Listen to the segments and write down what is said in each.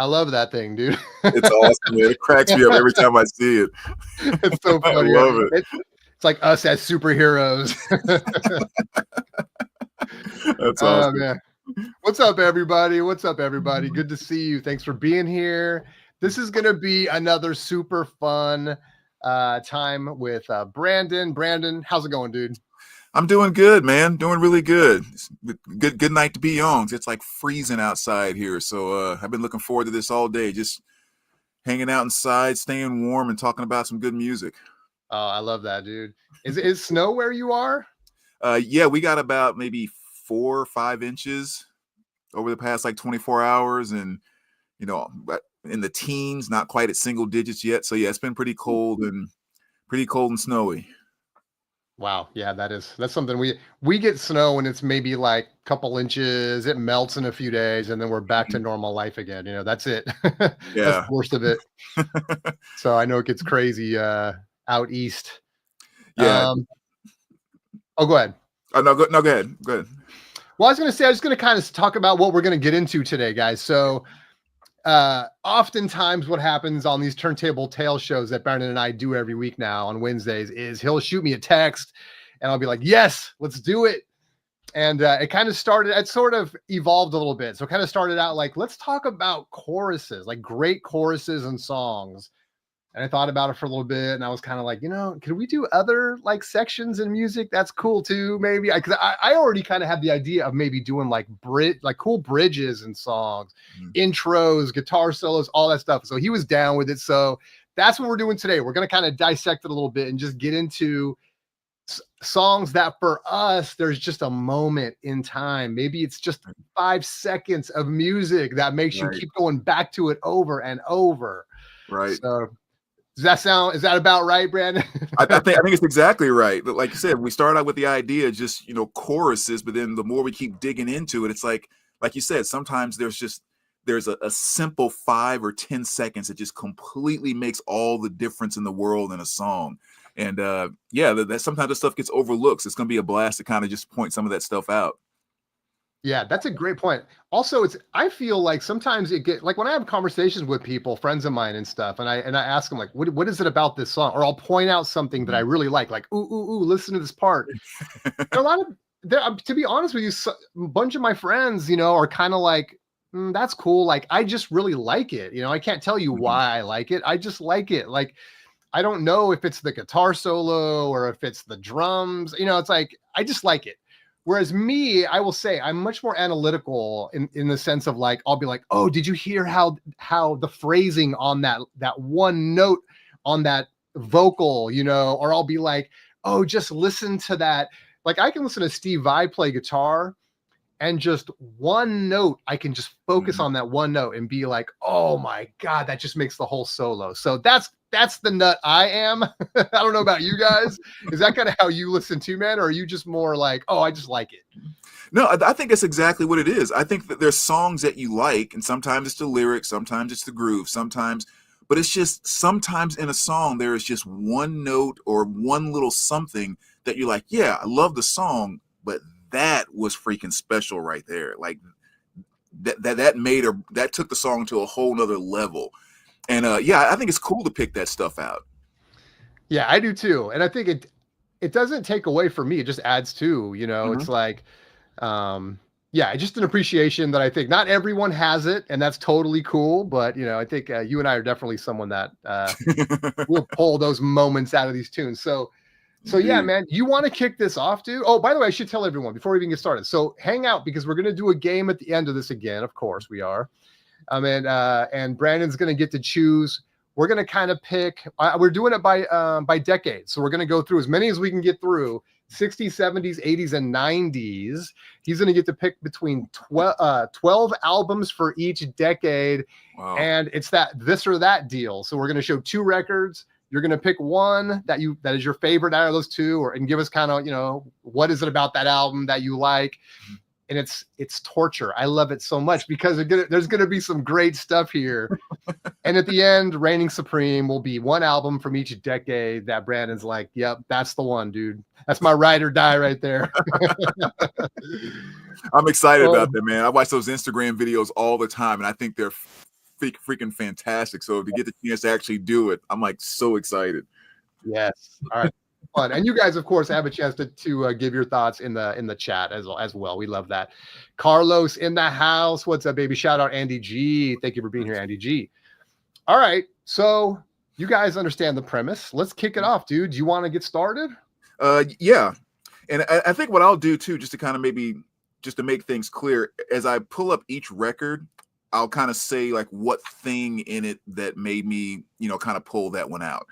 I love that thing, dude. It's awesome, man. It cracks me up every time I see it. It's so I funny. love it. It's like us as superheroes. That's Oh awesome. man. What's up, everybody? What's up, everybody? Good to see you. Thanks for being here. This is going to be another super fun time with Brandon. Brandon, how's it going, dude? I'm doing good, man. Doing really good. Good night to be on. It's like freezing outside here. So I've been looking forward to this all day. Just hanging out inside, staying warm, and talking about some good music. Oh, I love that, dude. Is snow where you are? Yeah, we got about maybe 4 or 5 inches over the past like 24 hours, and in the teens, not quite at single digits yet. So yeah, it's been pretty cold and snowy. Wow, yeah, that's something we get snow when it's maybe like a couple inches. It melts in a few days, and then we're back to normal life again. That's it. That's Yeah. the worst of it. So I know it gets crazy out east. Yeah. Oh, go ahead. Oh, no, go ahead. Go ahead. Well, I was going to kind of talk about what we're going to get into today, guys. So oftentimes what happens on these Turntable Tales shows that Brandon and I do every week now on Wednesdays is he'll shoot me a text and I'll be like, yes, let's do it. And it sort of evolved a little bit. So it kind of started out like, let's talk about choruses, like great choruses and songs. And I thought about it for a little bit, and I was kind of like, can we do other like sections in music? That's cool too, maybe. Because I already kind of had the idea of maybe doing like cool bridges and songs, intros, guitar solos, all that stuff. So he was down with it. So that's what we're doing today. We're going to kind of dissect it a little bit and just get into songs that for us, there's just a moment in time. Maybe it's just 5 seconds of music that makes you keep going back to it over and over. Right. So is that about right, Brandon? I think it's exactly right. But like you said, we start out with the idea, just, choruses, but then the more we keep digging into it, it's like you said, sometimes there's a simple 5 or 10 seconds that just completely makes all the difference in the world in a song. And that sometimes the stuff gets overlooked. So it's going to be a blast to kind of just point some of that stuff out. Yeah, that's a great point. Also, I feel like sometimes it get like when I have conversations with people, friends of mine and stuff, and I ask them like, what is it about this song? Or I'll point out something that I really like ooh, listen to this part. To be honest with you, a bunch of my friends, are kind of like, that's cool. Like, I just really like it. I can't tell you why I like it. I just like it. Like, I don't know if it's the guitar solo or if it's the drums. It's like, I just like it. Whereas me, I will say I'm much more analytical in the sense of like, I'll be like, oh, did you hear how the phrasing on that one note on that vocal, or I'll be like, oh, just listen to that. Like I can listen to Steve Vai play guitar and just one note, I can just focus on that one note and be like, oh my God, that just makes the whole solo. So that's the nut I am. I don't know about you guys. Is that kind of how you listen to, man? Or are you just more like, oh, I just like it? No, I think that's exactly what it is. I think that there's songs that you like, and sometimes it's the lyrics, sometimes it's the groove, but it's just sometimes in a song, there is just one note or one little something that you're like, yeah, I love the song, but that was freaking special right there. Like that took the song to a whole nother level. And I think it's cool to pick that stuff out. Yeah, I do too. And I think it doesn't take away from me. It just adds to, it's like, just an appreciation that I think not everyone has it, and that's totally cool. But, I think you and I are definitely someone that will pull those moments out of these tunes. So yeah, man, you want to kick this off, dude? Oh, by the way, I should tell everyone before we even get started. So hang out because we're going to do a game at the end of this again. Of course we are. And Brandon's going to get to choose. We're going to kind of pick, we're doing it by decade. So we're going to go through as many as we can get through 60s, 70s, 80s, and 90s. He's going to get to pick between 12 albums for each decade. Wow. And it's this or that deal. So we're going to show 2 records. You're going to pick one that is your favorite out of those 2 and give us kind of, what is it about that album that you like? And it's torture. I love it so much because there's going to be some great stuff here. And at the end, reigning supreme will be one album from each decade that Brandon's like, yep, that's the one, dude. That's my ride or die right there. I'm excited about that, man. I watch those Instagram videos all the time, and I think they're freaking fantastic. So to get the chance to actually do it, I'm like so excited. Yes. All right. Fun. And you guys, of course, have a chance to give your thoughts in the chat as well. We love that. Carlos in the house. What's up, baby? Shout out Andy G. Thank you for being here, Andy G. All right. So you guys understand the premise. Let's kick it off, dude. Do you want to get started? Yeah. And I think what I'll do too, just to kind of maybe just to make things clear, as I pull up each record, I'll kind of say like what thing in it that made me, kind of pull that one out.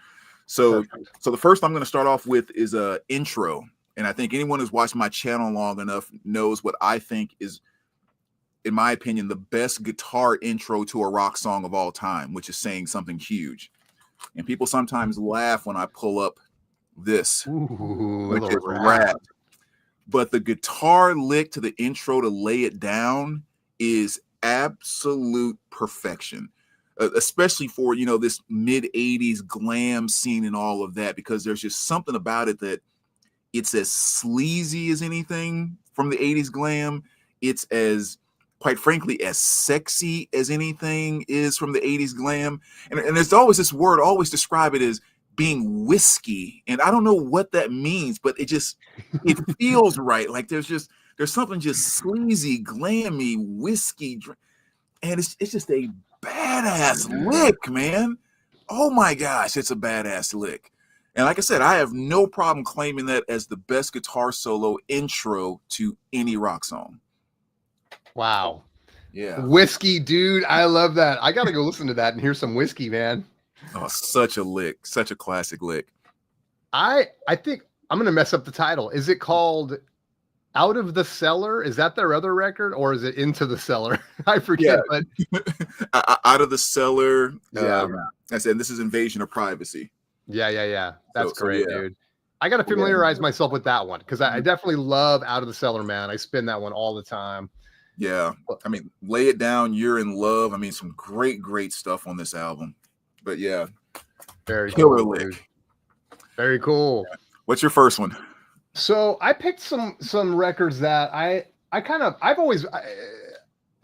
So, Perfect. so the first I'm going to start off with is a intro. And I think anyone who's watched my channel long enough knows what I think is, in my opinion, the best guitar intro to a rock song of all time, which is Saying Something Huge. And people sometimes laugh when I pull up this, which is rap. But the guitar lick to the intro to lay it down is absolute perfection. Especially for, this mid 80s glam scene and all of that, because there's just something about it that it's as sleazy as anything from the 80s glam. It's as, quite frankly, as sexy as anything is from the 80s glam. And there's always this word, always describe it as being whiskey. And I don't know what that means, but it feels right. Like there's something just sleazy, glammy, whiskey. And it's just a badass lick, man. Oh my gosh, it's a badass lick. And like I said, I have no problem claiming that as the best guitar solo intro to any rock song. Wow. Yeah. Whiskey, dude. I love that. I got to go listen to that and hear some whiskey, man. Oh, such a lick. Such a classic lick. I think I'm going to mess up the title. Is it called Out of the Cellar? Is that their other record, or is it Into the Cellar? I forget, but Out of the Cellar. Yeah. I said this is Invasion of Privacy. Yeah. That's great, dude. I got to familiarize myself with that one because I definitely love Out of the Cellar, man. I spin that one all the time. Yeah. I mean, Lay It Down, You're in Love. I mean, some great stuff on this album. But yeah. Very killer cool, lick. dude. Very cool. What's your first one? So I picked some records that I've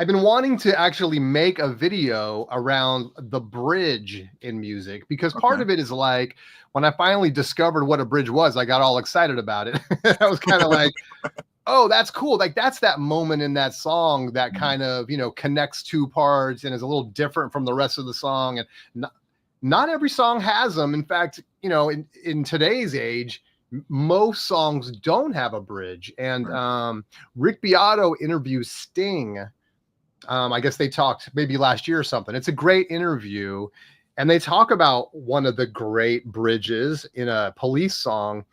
been wanting to actually make a video around the bridge in music, because part of it is like when I finally discovered what a bridge was, I got all excited about it. I was kind of like, oh, that's cool. Like that's that moment in that song that kind of, connects two parts and is a little different from the rest of the song. And not every song has them. In fact, in today's age, most songs don't have a bridge. And Rick Beato interviews Sting. I guess they talked maybe last year or something. It's a great interview. And they talk about one of the great bridges in a Police song,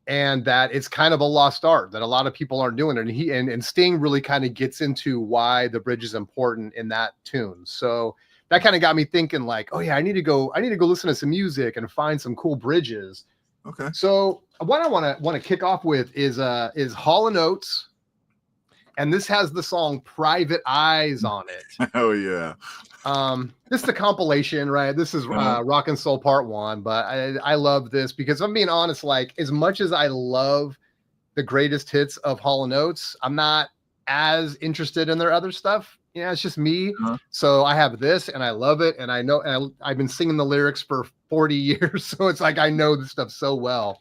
and that it's kind of a lost art that a lot of people aren't doing it. And Sting really kind of gets into why the bridge is important in that tune. So that kind of got me thinking like, oh yeah, I need to go listen to some music and find some cool bridges. Okay. So what I want to kick off with is Hall & Oates, and this has the song Private Eyes on it. Oh yeah. This is a compilation, right? This is Rock and Soul Part 1, but I love this because I'm being honest, like as much as I love the greatest hits of Hall & Oates, I'm not as interested in their other stuff. It's just me. So I have this and I love it. And I know, and I've been singing the lyrics for 40 years. So it's like, I know this stuff so well.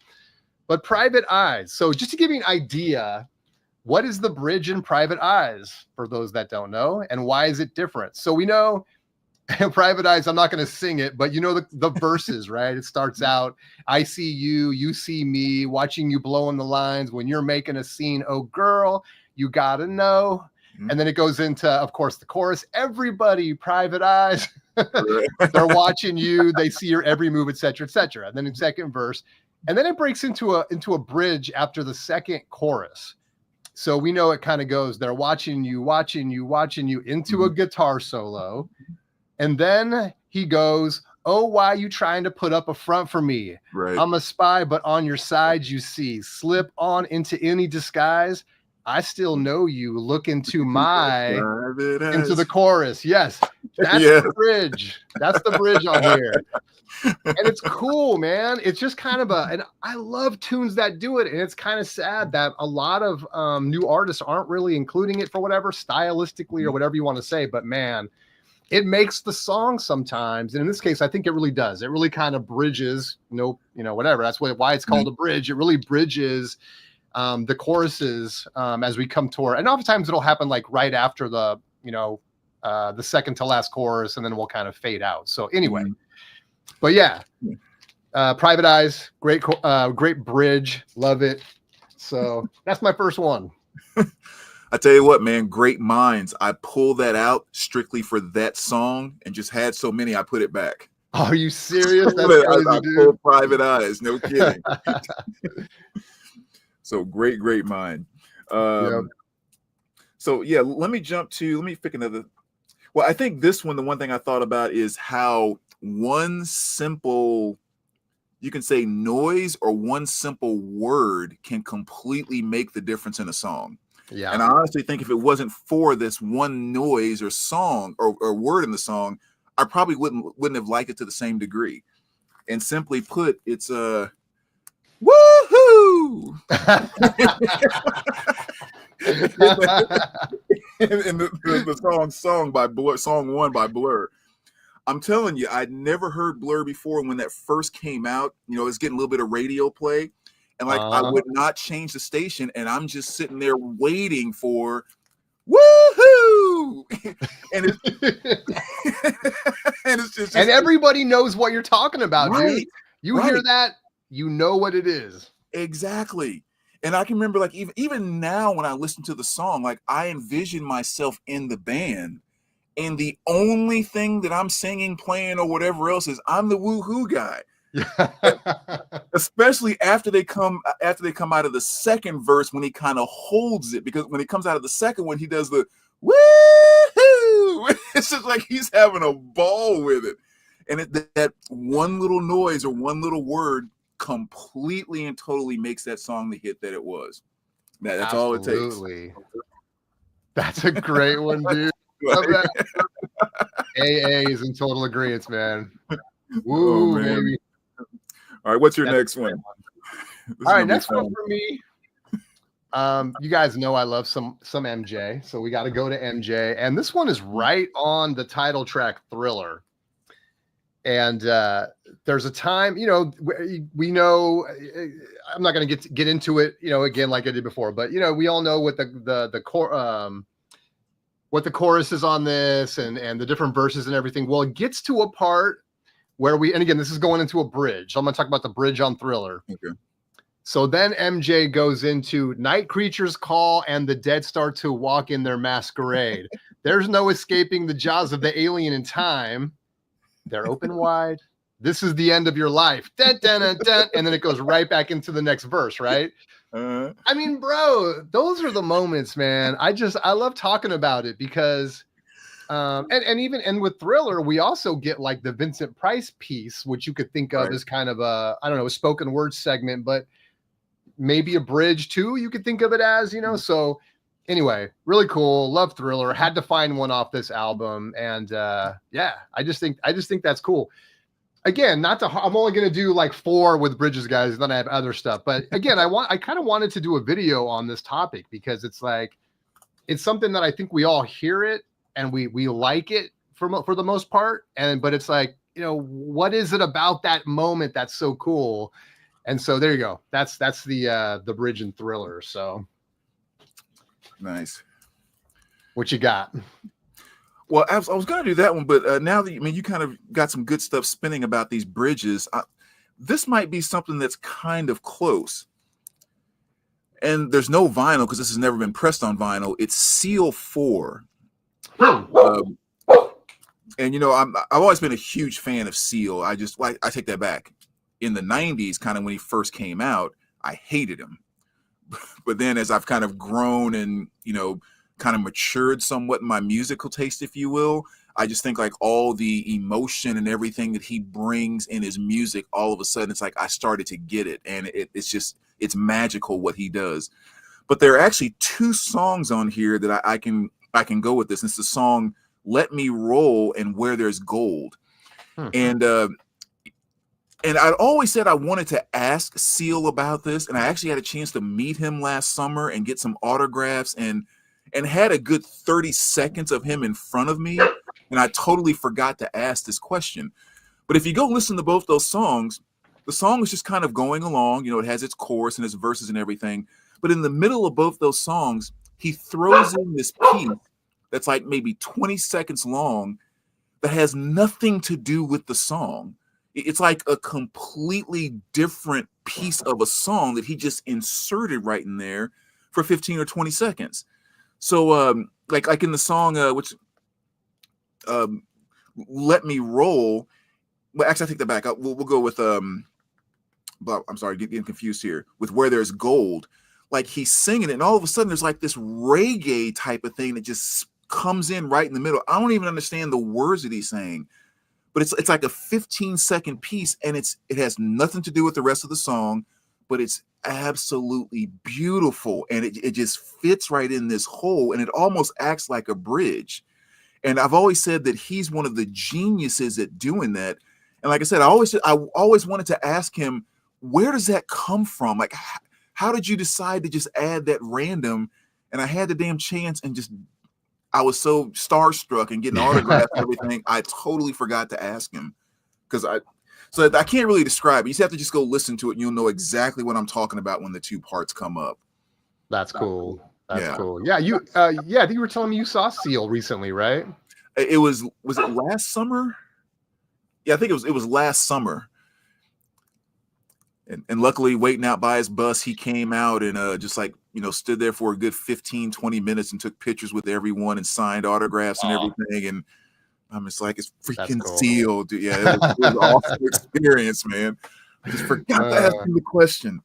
But Private Eyes. So just to give you an idea, what is the bridge in Private Eyes for those that don't know, and why is it different? So we know Private Eyes, I'm not going to sing it, but the verses, right? It starts out, I see you, you see me, watching you blowing the lines when you're making a scene. Oh girl, you got to know. And then it goes into, of course, the chorus. Everybody, private eyes. They're watching you. They see your every move, etc., etc. And then in second verse, and then it breaks into a bridge after the second chorus. So we know it kind of goes. They're watching you, watching you, watching you into a guitar solo, and then he goes, "Oh, why you trying to put up a front for me? Right. I'm a spy, but on your side you see. Slip on into any disguise. I still know you. Look into into the chorus." Yes, that's the bridge. That's the bridge on here. And it's cool, man. It's just kind of and I love tunes that do it. And it's kind of sad that a lot of new artists aren't really including it for whatever, stylistically or whatever you want to say. But man, it makes the song sometimes. And in this case, I think it really does. It really kind of bridges, whatever. That's why it's called a bridge. It really bridges the choruses as we come toward. And oftentimes it'll happen like right after the second to last chorus, and then we'll kind of fade out. So anyway, but yeah, Private Eyes, great bridge. Love it. So that's my first one. I tell you what, man, Great Minds. I pulled that out strictly for that song and just had so many, I put it back. Are you serious? That's crazy, I dude. pulled Private Eyes. No kidding. So Great Mind. Yep. So yeah, let me pick another. Well, I think this one, the one thing I thought about is how one simple, you can say noise or one simple word can completely make the difference in a song. Yeah. And I honestly think if it wasn't for this one noise or song or word in the song, I probably wouldn't have liked it to the same degree. And simply put, it's a woohoo. And the song one by Blur. I'm telling you, I'd never heard Blur before. When that first came out, it's getting a little bit of radio play. And I would not change the station, and I'm just sitting there waiting for woohoo, and it's just and everybody knows what you're talking about, right, dude. You hear that, you know what it is. Exactly. And I can remember, like, even now when I listen to the song, like, I envision myself in the band, and the only thing that I'm singing, playing, or whatever else is I'm the woohoo guy. Especially after they come out of the second verse, when he kind of holds it, because when he comes out of the second one, he does the woohoo. It's just like he's having a ball with it, and that one little noise or one little word completely and totally makes that song the hit that it was. That's all it takes. That's a great one, dude. AA is in total agreement, man. Woo, man. Baby. All right, what's your next one? All right, next one for me. You guys know I love some MJ, so we got to go to MJ, and this one is right on the title track, Thriller. And there's a time, we know. I'm not going to get into it, again like I did before, but we all know what the chorus is on this, and the different verses and everything. Well, it gets to a part where and again, this is going into a bridge. So I'm going to talk about the bridge on Thriller. Okay. So then MJ goes into night creatures call and the dead start to walk in their masquerade. There's no escaping the jaws of the alien in time. They're open wide. This is the end of your life. Dun, dun, dun, dun. And then it goes right back into the next verse, right? I mean, bro, those are the moments, man. I love talking about it because and with Thriller, we also get like the Vincent Price piece, which you could think of as kind of a spoken word segment, but maybe a bridge too. You could think of it as, so anyway, really cool. Love Thriller. Had to find one off this album. And yeah, I just think that's cool. Again, I'm only going to do like 4 with bridges, guys. And then I have other stuff. But again, I kind of wanted to do a video on this topic because it's something that I think we all hear it and we like it for the most part. But it's like, what is it about that moment that's so cool? And so there you go. That's the bridge and Thriller. So nice. What you got? Well, I was going to do that one, but now that you kind of got some good stuff spinning about these bridges, this might be something that's kind of close. And there's no vinyl because this has never been pressed on vinyl. It's Seal 4. And I've always been a huge fan of Seal. I take that back. In the 90s, kind of when he first came out, I hated him. But then as I've kind of grown and, kind of matured somewhat in my musical taste, if you will, I just think like all the emotion and everything that he brings in his music, all of a sudden it's like I started to get it. And it's magical what he does. But there are actually 2 songs on here that I can go with this. It's the song Let Me Roll and Where There's Gold. And I'd always said I wanted to ask Seal about this, and I actually had a chance to meet him last summer and get some autographs and had a good 30 seconds of him in front of me. And I totally forgot to ask this question. But if you go listen to both those songs, the song is just kind of going along. You know, it has its chorus and its verses and everything. But in the middle of both those songs, he throws in this piece that's like maybe 20 seconds long that has nothing to do with the song. It's like a completely different piece of a song that he just inserted right in there for 15 or 20 seconds. So like in the song which Let Me Roll. Well, actually, I take that back. We'll go with but I'm sorry, getting confused here with Where There's Gold. Like he's singing it, and all of a sudden there's like this reggae type of thing that just comes in right in the middle. I don't even understand the words that he's saying, but it's like a 15-second piece, and it has nothing to do with the rest of the song, but it's absolutely beautiful, and it just fits right in this hole, and it almost acts like a bridge. And I've always said that he's one of the geniuses at doing that. And like I said, I always wanted to ask him, where does that come from? Like, how did you decide to just add that random? And I had the damn chance, and just I was so starstruck and getting autographs and everything, I totally forgot to ask him, because I can't really describe it. You just have to just go listen to it, and you'll know exactly what I'm talking about when the two parts come up. That's cool. That's cool. Yeah, you I think you were telling me you saw Seal recently, right? Was it last summer? Yeah, I think it was last summer. And luckily, waiting out by his bus, he came out and just like, stood there for a good 15, 20 minutes and took pictures with everyone and signed autographs and everything. And I'm just like, it's freaking cool. Seal, dude. Yeah, it was an awesome experience, man. I just forgot to ask him the question.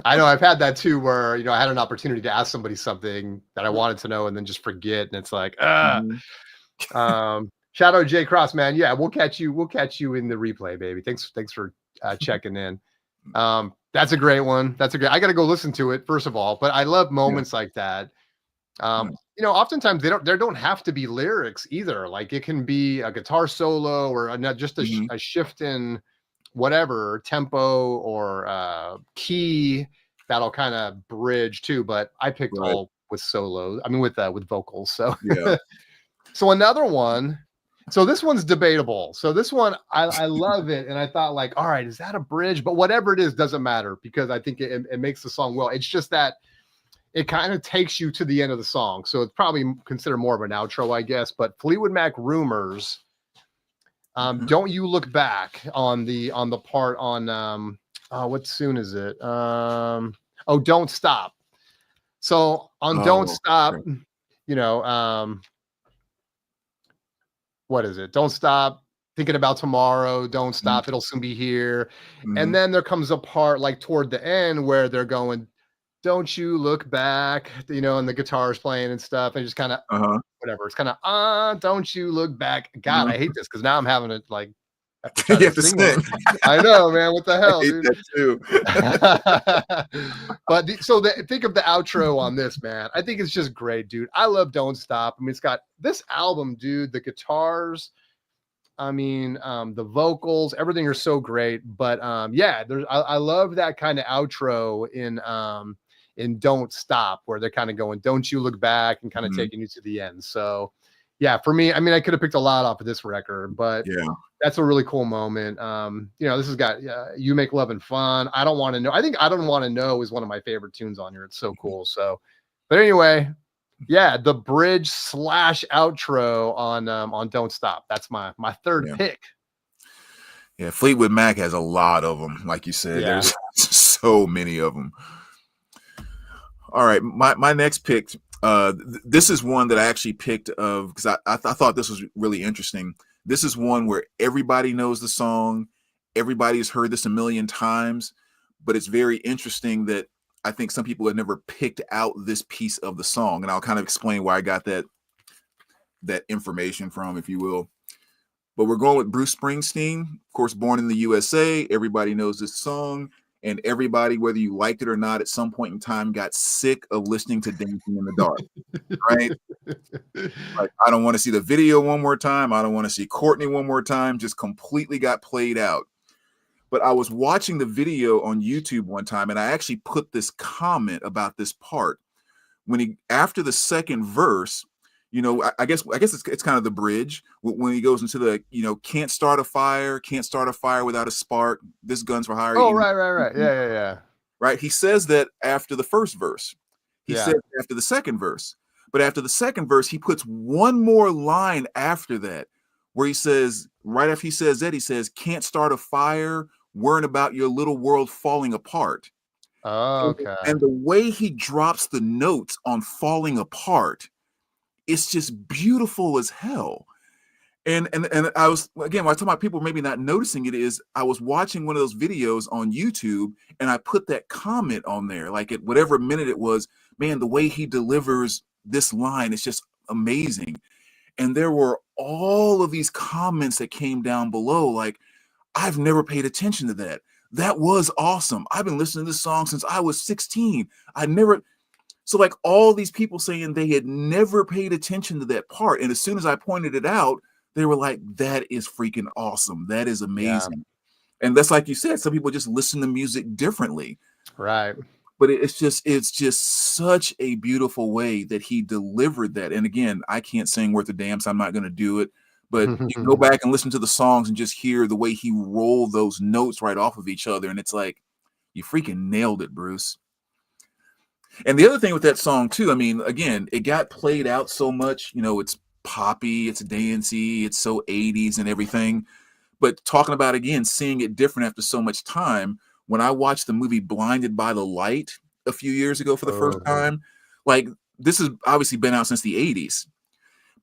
I know I've had that too, where I had an opportunity to ask somebody something that I wanted to know and then just forget, and it's like, shout out Jay Cross, man. Yeah, we'll catch you in the replay, baby. Thanks for checking in. That's a great one. I got to go listen to it first of all, but I love moments like that. Oftentimes there don't have to be lyrics either. Like it can be a guitar solo or just a shift in whatever tempo or key that'll kind of bridge too. But I picked all with solos. I mean with vocals. So yeah. So another one. So this one's debatable. So this one, I love it. And I thought like, all right, is that a bridge? But whatever it is, doesn't matter, because I think it makes the song well. It's just that it kind of takes you to the end of the song. So it's probably considered more of an outro, I guess. But Fleetwood Mac Rumors, Don't You Look Back on the part on, what soon is it? Don't Stop. So on Don't Stop, what is it? Don't stop thinking about tomorrow. Don't stop. It'll soon be here. And then there comes a part like toward the end where they're going, don't you look back, and the guitar's playing and stuff. And just kind of whatever. It's kind of, don't you look back. God, I hate this because now I'm having to like, you have to sing. I know, man. What the hell, I hate dude? That too. But think of the outro on this, man. I think it's just great, dude. I love Don't Stop. I mean, it's got this album, dude. The guitars, I mean, the vocals, everything are so great. But I love that kind of outro in Don't Stop, where they're kind of going, don't you look back, and kind of taking you to the end. So yeah, for me, I mean, I could have picked a lot off of this record, but that's a really cool moment. This has got You Make Lovin' Fun. I Don't Want to Know. I think I Don't Want to Know is one of my favorite tunes on here. It's so cool. So, but anyway, the bridge / outro on Don't Stop. That's my third pick. Yeah, Fleetwood Mac has a lot of them. Like you said, there's so many of them. All right, my next pick. This is one that I actually picked because I thought this was really interesting. This is one where everybody knows the song. Everybody's heard this a million times, but it's very interesting that I think some people have never picked out this piece of the song. And I'll kind of explain where I got that information from, if you will. But we're going with Bruce Springsteen, of course, born in the USA. Everybody knows this song. And everybody, whether you liked it or not, at some point in time got sick of listening to Dancing in the Dark, right? Like, I don't want to see the video one more time. I don't want to see Courtney one more time. Just completely got played out. But I was watching the video on YouTube one time, and I actually put this comment about this part. After the second verse, You know, I guess it's kind of the bridge when he goes into the, you know, can't start a fire without a spark. This gun's for hire. Oh, You right. Yeah. right? He says that after the first verse. He Yeah. says after the second verse. But after the second verse, he puts one more line after that, where he says, right after he says that, he says, can't start a fire, worrying about your little world falling apart. Okay. And the way he drops the notes on falling apart, it's just beautiful as hell. And I was, again, when I talk about people maybe not noticing it, is I was watching one of those videos on YouTube, and I put that comment on there, like at whatever minute it was, man, the way he delivers this line is just amazing. And there were all of these comments that came down below, like, I've never paid attention to that. That was awesome. I've been listening to this song since I was 16. I never. So like all these people saying they had never paid attention to that part. And as soon as I pointed it out, they were like, that is freaking awesome. That is amazing. Yeah. And that's like you said, some people just listen to music differently. Right. But it's just such a beautiful way that he delivered that. And again, I can't sing worth a damn, so I'm not going to do it. But you can go back and listen to the songs and just hear the way he rolled those notes right off of each other. And it's like, you freaking nailed it, Bruce. And the other thing with that song too, I mean, again, it got played out so much, you know, it's poppy, it's dancey, it's so 80s and everything. But talking about, again, seeing it different after so much time, when I watched the movie Blinded by the Light a few years ago for the first time, like, this has obviously been out since the 80s.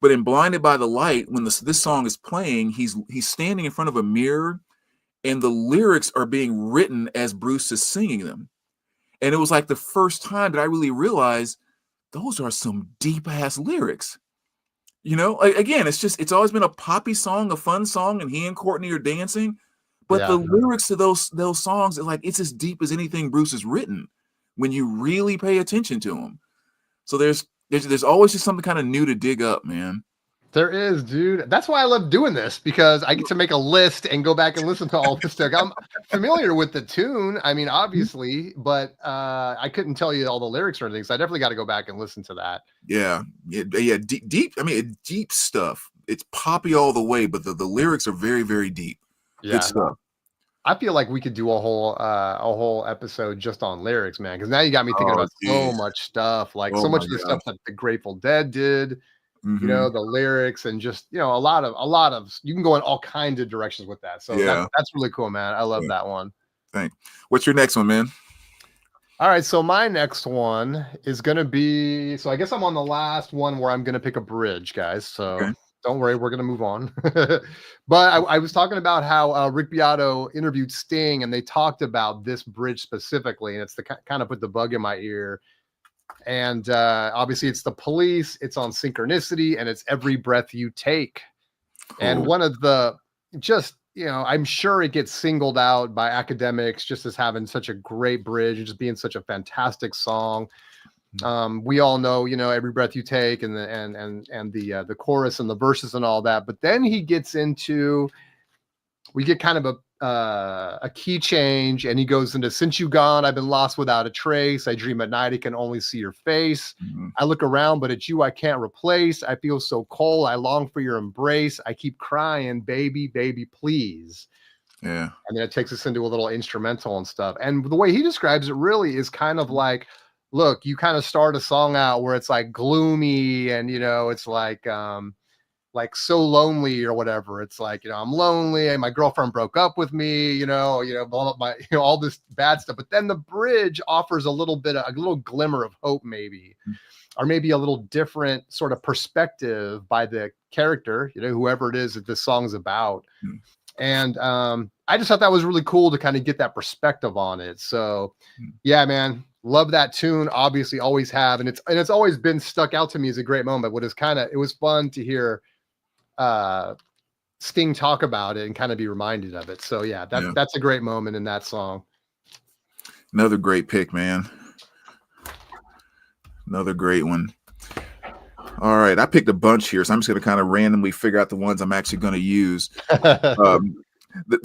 But in Blinded by the Light, when this song is playing, he's standing in front of a mirror, and the lyrics are being written as Bruce is singing them. And it was like the first time that I really realized those are some deep ass lyrics. You know, again, it's always been a poppy song, a fun song, and he and Courtney are dancing. But the lyrics to those songs, it's as deep as anything Bruce has written when you really pay attention to them. So there's always just something kind of new to dig up, man. There is, dude. That's why I love doing this, because I get to make a list and go back and listen to all this stuff. I'm familiar with the tune, I mean, obviously, but I couldn't tell you all the lyrics or anything. So I definitely got to go back and listen to that. Yeah. Deep. I mean, deep stuff. It's poppy all the way, but the lyrics are very, very deep. Yeah. Good stuff. I feel like we could do a whole episode just on lyrics, man. Because now you got me thinking about so much stuff, like so much of the stuff that the Grateful Dead did. You know, the lyrics, and just, you know, a lot of you can go in all kinds of directions with that. So that's really cool, man. I love that one. Thanks. What's your next one, man? All right, so my next one is gonna be, so I guess I'm on the last one where I'm gonna pick a bridge, guys. So don't worry, we're gonna move on. But I was talking about how Rick Beato interviewed Sting, and they talked about this bridge specifically, and it's the kind of put the bug in my ear. And obviously it's the Police, it's on Synchronicity, and it's Every Breath You Take. Cool. And one of the, just, you know, I'm sure it gets singled out by academics just as having such a great bridge and just being such a fantastic song. We all know, you know, Every Breath You Take, and the chorus and the verses and all that. But then he gets into, we get kind of a key change, and he goes into, since you gone, I've been lost without a trace. I dream at night, I can only see your face. I look around, but it's you I can't replace. I feel so cold, I long for your embrace. I keep crying, baby, baby, please. Yeah. And then it takes us into a little instrumental and stuff. And the way he describes it really is kind of like, look, you kind of start a song out where it's like gloomy, and, you know, it's like so lonely or whatever. It's like, you know, I'm lonely and my girlfriend broke up with me, you know, all this bad stuff. But then the bridge offers a little glimmer of hope, maybe, or maybe a little different sort of perspective by the character, you know, whoever it is that this song's about. And I just thought that was really cool to kind of get that perspective on it. So yeah, man, love that tune. Obviously always have. And it's always been stuck out to me as a great moment. It was fun to hear Sting talk about it and kind of be reminded of it. So yeah, that's a great moment in that song. Another great pick, man. Another great one. All right, I picked a bunch here, so I'm just going to kind of randomly figure out the ones I'm actually going to use. The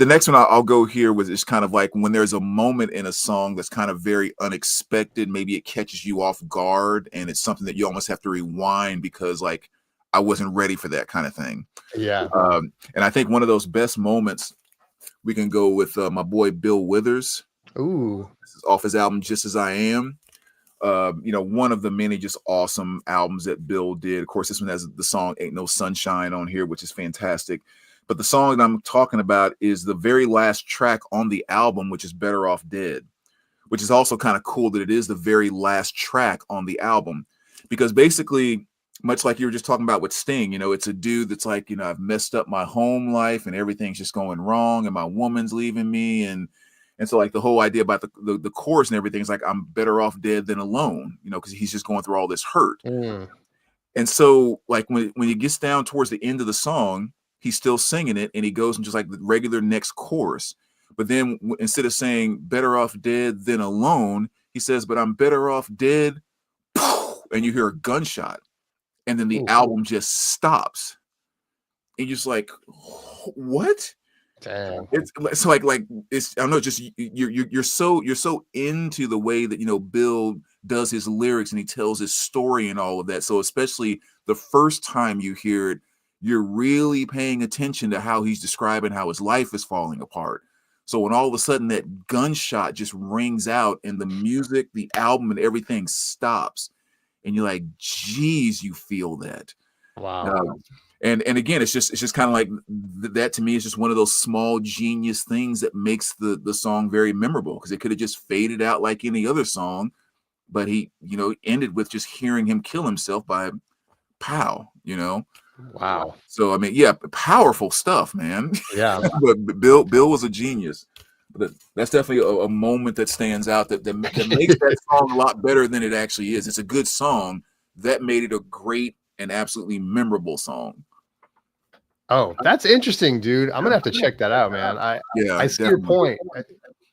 next one I'll go here with is kind of like when there's a moment in a song that's kind of very unexpected. Maybe it catches you off guard, and it's something that you almost have to rewind because, like, I wasn't ready for that kind of thing. Yeah. And I think one of those best moments, we can go with my boy Bill Withers. Ooh. This is off his album Just As I Am. One of the many just awesome albums that Bill did. Of course, this one has the song Ain't No Sunshine on here, which is fantastic. But the song that I'm talking about is the very last track on the album, which is Better Off Dead, which is also kind of cool that it is the very last track on the album. Because basically, much like you were just talking about with Sting, it's a dude that's like, I've messed up my home life and everything's just going wrong and my woman's leaving me. And so like the whole idea about the chorus and everything is like, I'm better off dead than alone, because he's just going through all this hurt. And so like when he gets down towards the end of the song, he's still singing it and he goes into just like the regular next chorus. But then instead of saying better off dead than alone, he says, but I'm better off dead. And you hear a gunshot. And then the album just stops. And you're just like, what? Damn. It's like it's, I don't know, just you're so into the way that Bill does his lyrics and he tells his story and all of that. So especially the first time you hear it, you're really paying attention to how he's describing how his life is falling apart. So when all of a sudden that gunshot just rings out and the music, the album, and everything stops, and you're like, geez, you feel that. Wow. And again, it's just kind of like that to me is just one of those small genius things that makes the song very memorable, because it could have just faded out like any other song, but he, ended with just hearing him kill himself by pow, Wow. So I mean, yeah, powerful stuff, man. Yeah. But Bill was a genius. But that's definitely a moment that stands out that makes that song a lot better than it actually is. It's a good song that made it a great and absolutely memorable song. Oh, that's interesting, dude. I'm gonna have to check that out, man. I see your point.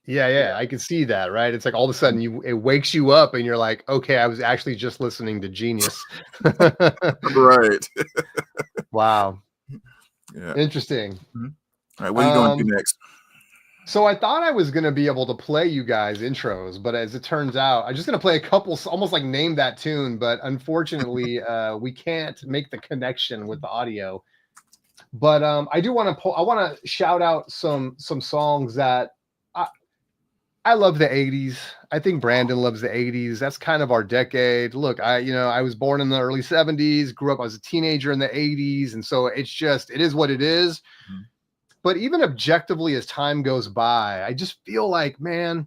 Yeah, I can see that, right? It's like all of a sudden it wakes you up and you're like, okay, I was actually just listening to Genius. Right. Wow. Yeah. Interesting. Mm-hmm. All right, what are you going to do next? So I thought I was going to be able to play you guys intros, but as it turns out, I'm just going to play a couple, almost like name that tune, but unfortunately, we can't make the connection with the audio. But I do want to I want to shout out some songs that I love the 80s. I think Brandon loves the 80s. That's kind of our decade. Look, I was born in the early 70s, grew up as a teenager in the 80s, and so it is what it is. Mm-hmm. But even objectively, as time goes by, I just feel like, man,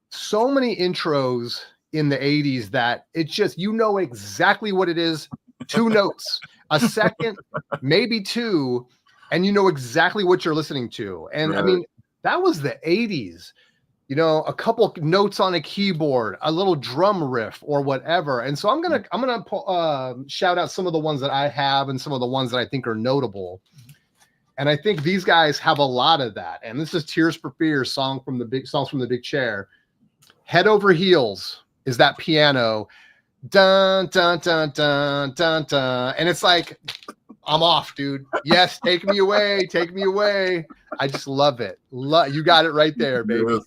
so many intros in the 80s that it's just, exactly what it is. 2 notes, a second, maybe 2, and you know exactly what you're listening to. And right. I mean, that was the 80s. A couple notes on a keyboard, a little drum riff or whatever. And so I'm gonna shout out some of the ones that I have and some of the ones that I think are notable. And I think these guys have a lot of that. And this is Tears for Fears, songs from the Big Chair. Head Over Heels is that piano. Dun, dun, dun, dun, dun, dun. And it's like, I'm off, dude. Yes, take me away. Take me away. I just love it. You got it right there, baby. Yes.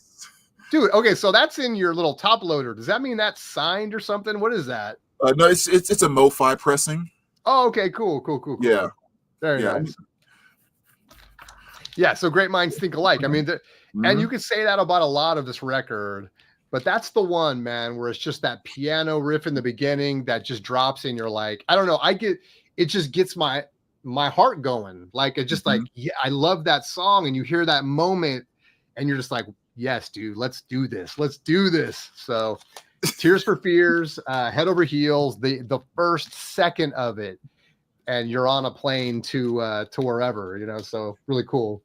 Dude, okay, so that's in your little top loader. Does that mean that's signed or something? What is that? No, it's a Mo-Fi pressing. Oh, okay, cool. Yeah. Very nice. Yeah, so great minds think alike. I mean, and you could say that about a lot of this record, but that's the one, man, where it's just that piano riff in the beginning that just drops in. You're like, I don't know, it just gets my heart going. Like, it's just like, yeah, I love that song. And you hear that moment and you're just like, yes, dude, let's do this. Let's do this. So Tears for Fears, Head Over Heels, the first second of it, and you're on a plane to wherever, so really cool.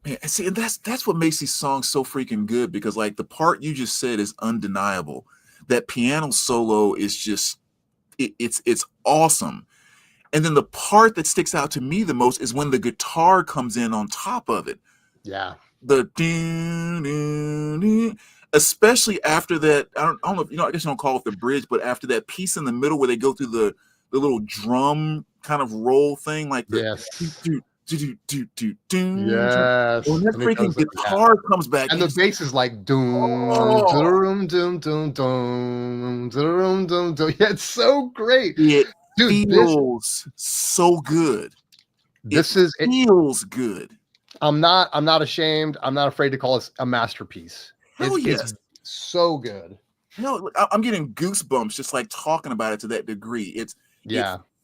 Man, see, and that's what makes these songs so freaking good, because like the part you just said is undeniable. That piano solo is just it's awesome. And then the part that sticks out to me the most is when the guitar comes in on top of it. Yeah. Especially after that, I don't know if I guess you don't call it the bridge, but after that piece in the middle where they go through the little drum kind of roll thing, like the yes. Yes. When that freaking guitar comes back, and the bass is like doom, doom, doom, doom, doom, doom, doom, doom. Yeah, it's so great. It Dude, feels so good. This is it. Feels good. I'm not ashamed. I'm not afraid to call it a masterpiece. Hell yes. It's so good. Hell, I'm getting goosebumps just like talking about it to that degree. It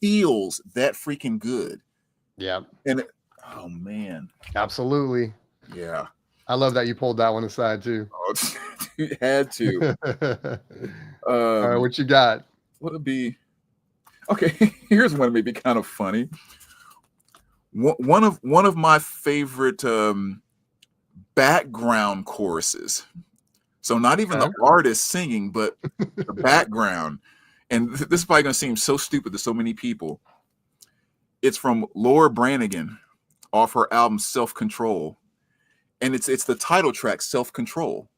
feels that freaking good. Yeah. And oh man. Absolutely. Yeah. I love that you pulled that one aside too. Oh, you had to. All right, what you got? What'll be okay? Here's one that may be kind of funny. One of my favorite background choruses. So not even the artist singing, but the background. And this is probably going to seem so stupid to so many people. It's from Laura Branigan off her album Self-Control. And it's the title track, Self-Control.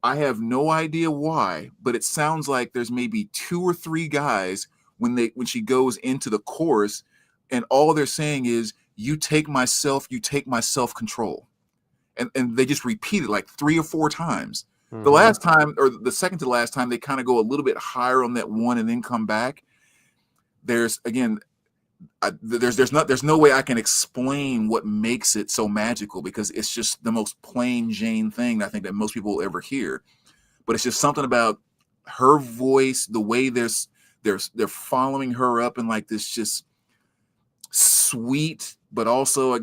I have no idea why, but it sounds like there's maybe 2 or 3 guys when she goes into the chorus, and all they're saying is, you take my self-control. And they just repeat it like 3 or 4 times. Mm-hmm. The last time, or the second to the last time, they kind of go a little bit higher on that one and then come back. There's no way I can explain what makes it so magical, because it's just the most plain Jane thing I think that most people will ever hear. But it's just something about her voice, the way they're following her up in like this just sweet, but also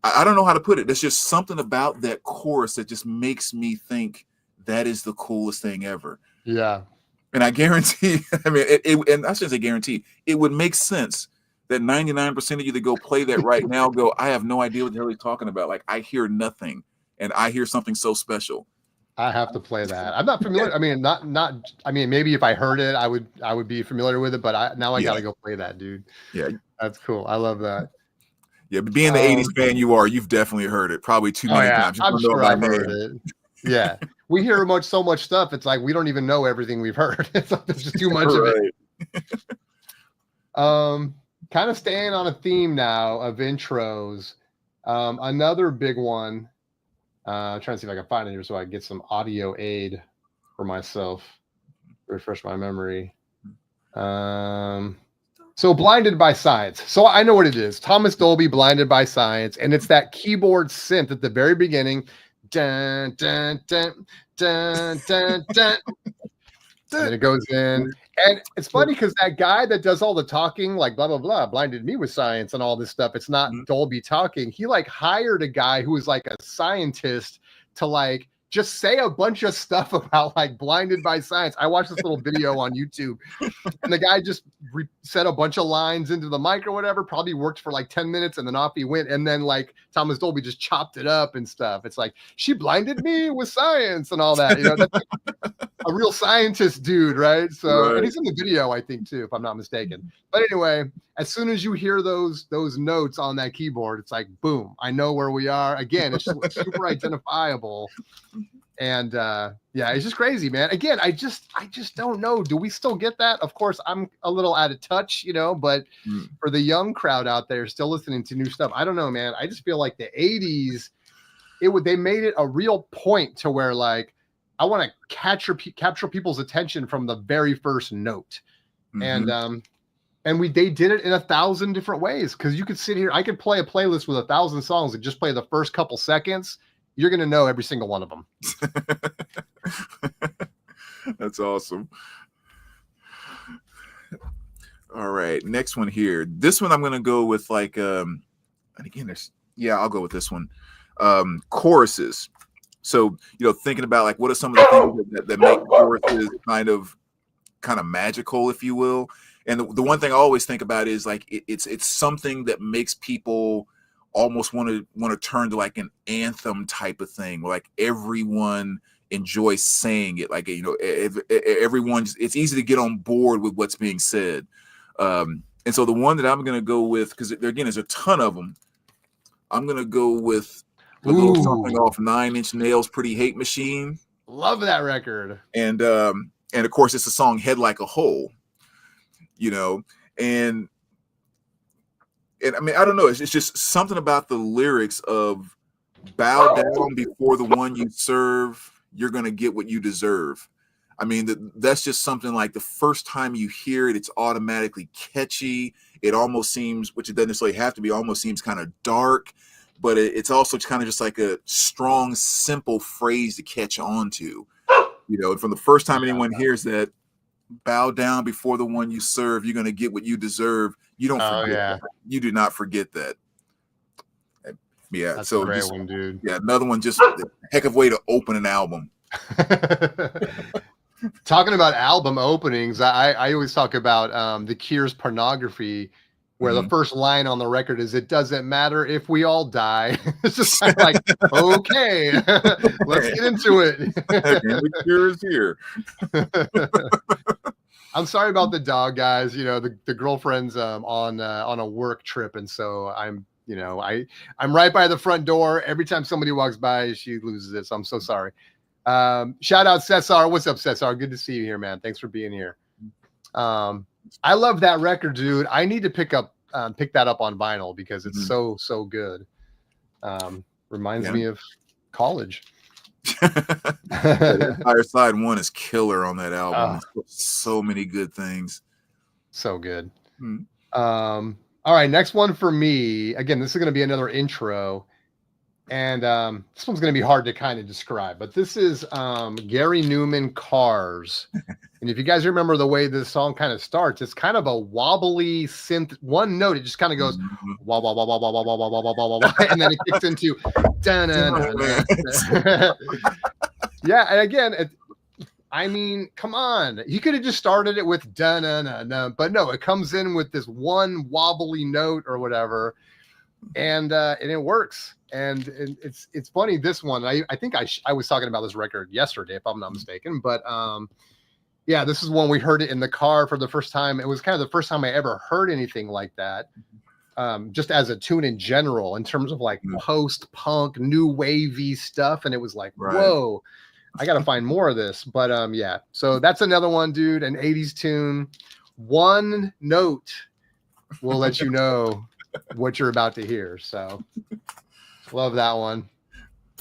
I don't know how to put it. There's just something about that chorus that just makes me think that is the coolest thing ever. Yeah. And I guarantee, I mean, and I shouldn't say guarantee, it would make sense that 99% of you that go play that right now go, I have no idea what the hell he's talking about. Like, I hear nothing, and I hear something so special. I have to play that. I'm not familiar. I mean, I mean, maybe if I heard it, I would be familiar with it, but I got to go play that, dude. Yeah. That's cool. I love that. Yeah, but being the 80s fan you've definitely heard it probably too many times. I'm sure I've heard it. Yeah. We hear so much stuff. It's like we don't even know everything we've heard. It's like there's just too much of it. Kind of staying on a theme now of intros. Another big one. I'm trying to see if I can find it here so I can get some audio aid for myself. Refresh my memory. So Blinded by Science. So I know what it is. Thomas Dolby, Blinded by Science. And it's that keyboard synth at the very beginning. Dun, dun, dun, dun, dun, dun. And it goes in. And it's funny because that guy that does all the talking, like blah, blah, blah, blinded me with science and all this stuff. It's not Dolby talking. He like hired a guy who was like a scientist to like just say a bunch of stuff about like Blinded by Science. I watched this little video on YouTube, and the guy just said a bunch of lines into the mic or whatever, probably worked for like 10 minutes, and then off he went. And then like Thomas Dolby just chopped it up and stuff. It's like, she blinded me with science and all that, you know, that's like a real scientist dude, right? So, and he's in the video, I think, too, if I'm not mistaken. But anyway, as soon as you hear those notes on that keyboard, it's like, boom, I know where we are. Again, it's super identifiable. And yeah, it's just crazy, man. Again, I just don't know. Do we still get that? Of course, I'm a little out of touch, you know, but for the young crowd out there still listening to new stuff, I don't know, man. I just feel like the 80s, they made it a real point to where like, I want to capture people's attention from the very first note. And they did it in 1,000 different ways. Cause you could sit here, I could play a playlist with 1,000 songs and just play the first couple seconds. You're going to know every single one of them. That's awesome. All right. Next one here. This one I'm going to go with like, and again, I'll go with this one. Choruses. So, you know, thinking about like, what are some of the things that make choruses kind of magical, if you will. And the one thing I always think about is like, it's something that makes people almost want to turn to like an anthem type of thing, where like everyone enjoys saying it. Like, you know, it's easy to get on board with what's being said. And so the one that I'm going to go with, because again, there's a ton of them. I'm going to go with a little something off 9 Inch Nails' Pretty Hate Machine. Love that record. And of course it's the song Head Like a Hole, you know, and I mean, I don't know. It's just something about the lyrics of bow down before the one you serve. You're going to get what you deserve. I mean, that's just something like the first time you hear it, it's automatically catchy. It almost seems, which it doesn't necessarily have to be, almost seems kind of dark, but it's also kind of just like a strong, simple phrase to catch on to. You know, and from the first time anyone hears that, bow down before the one you serve, you're going to get what you deserve. You don't forget that. You do not forget that. Yeah, that's so a great just one, dude. Yeah, another one, just a heck of a way to open an album. Talking about album openings, I always talk about The Cure's Pornography, where the first line on the record is, "It doesn't matter if we all die." It's just kind of like, okay, let's get into it. The Cure is here. I'm sorry about the dog, guys. You know, the girlfriend's on a work trip, and so I'm right by the front door. Every time somebody walks by, she loses it. So I'm so sorry. Shout out Cesar. What's up, Cesar? Good to see you here, man. Thanks for being here. I love that record, dude. I need to pick that up on vinyl because it's so good. Reminds me of college. Empire Side 1 is killer on that album. So many good things. So good. All right, next one for me. Again, this is going to be another intro. And this one's going to be hard to kind of describe, but this is Gary Newman, Cars. And if you guys remember the way this song kind of starts, it's kind of a wobbly synth, one note. It just kind of goes wah, wah, wah, wah, wah, wah, wah, wah, wah, wah, wah, and then it kicks into yeah. And again, I mean, come on. He could have just started it with da-na-na-na, but no, it comes in with this one wobbly note or whatever, and it works. And it's funny, this one. I think I was talking about this record yesterday, if I'm not mistaken. But yeah, this is when we heard it in the car for the first time. It was kind of the first time I ever heard anything like that, just as a tune in general, in terms of like post-punk, new wavy stuff. And it was like, whoa, I got to find more of this. But yeah, so that's another one, dude, an 80s tune. One note will let you know what you're about to hear. So love that one.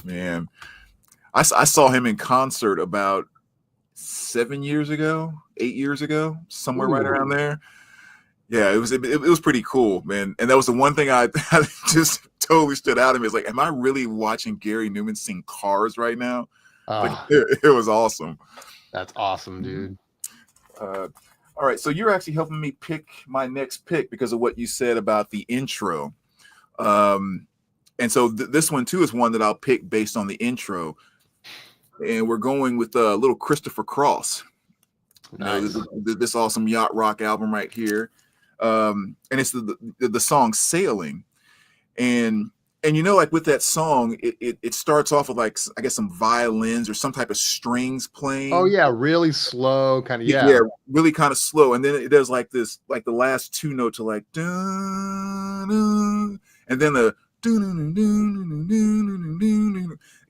Man, I saw him in concert about 8 years ago, somewhere right around there. Yeah, it was pretty cool, man. And that was the one thing I just totally stood out to me. It's like, am I really watching Gary Newman sing Cars right now? Like, it was awesome. That's awesome, dude. All right, so you're actually helping me pick my next pick because of what you said about the intro. And so this one too is one that I'll pick based on the intro. And we're going with little Christopher Cross. Nice. This awesome yacht rock album right here. And it's the song Sailing. And like with that song, it starts off with like, I guess, some violins or some type of strings playing. Oh yeah, really slow, kind of. Yeah, really kind of slow. And then it does like this, like the last two notes are like dun, dun, and then the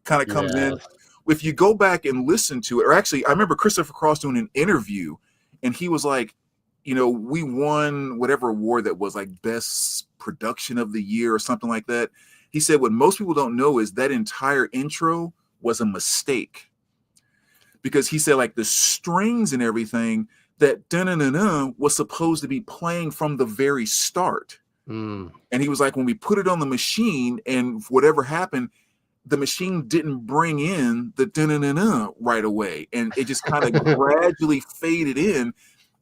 kind of comes in. If you go back and listen to it, or actually, I remember Christopher Cross doing an interview, and he was like, we won whatever award that was, like best production of the year or something like that. He said what most people don't know is that entire intro was a mistake, because he said like the strings and everything, that da-na-na-na was supposed to be playing from the very start. And he was like, when we put it on the machine and whatever happened, the machine didn't bring in the da-na-na-na right away. And it just kind of gradually faded in.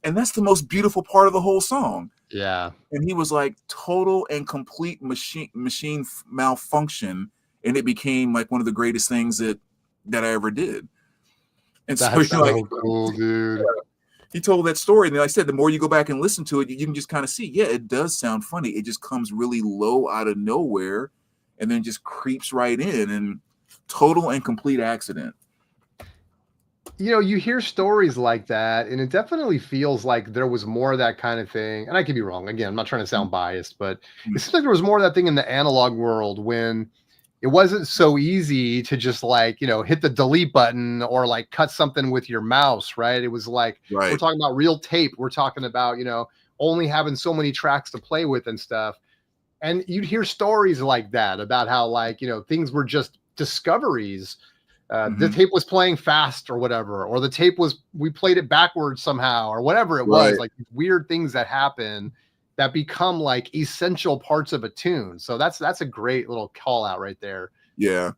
And that's the most beautiful part of the whole song. Yeah. And he was like, total and complete machine malfunction. And it became like one of the greatest things that I ever did. And that's so cool, dude. He told that story, and like I said, the more you go back and listen to it, you can just kind of see, yeah, it does sound funny. It just comes really low out of nowhere, and then just creeps right in, and total and complete accident. You hear stories like that, and it definitely feels like there was more of that kind of thing. And I could be wrong. Again, I'm not trying to sound biased, but it seems like there was more of that thing in the analog world when it wasn't so easy to just like, hit the delete button or like cut something with your mouse, right? It was like, we're talking about real tape. We're talking about, only having so many tracks to play with and stuff. And you'd hear stories like that about how like, things were just discoveries The Mhm. tape was playing fast or whatever, or the tape was, we played it backwards somehow, or whatever it was, Right. like weird things that happen that become like essential parts of a tune. So that's a great little call out right there. Yeah.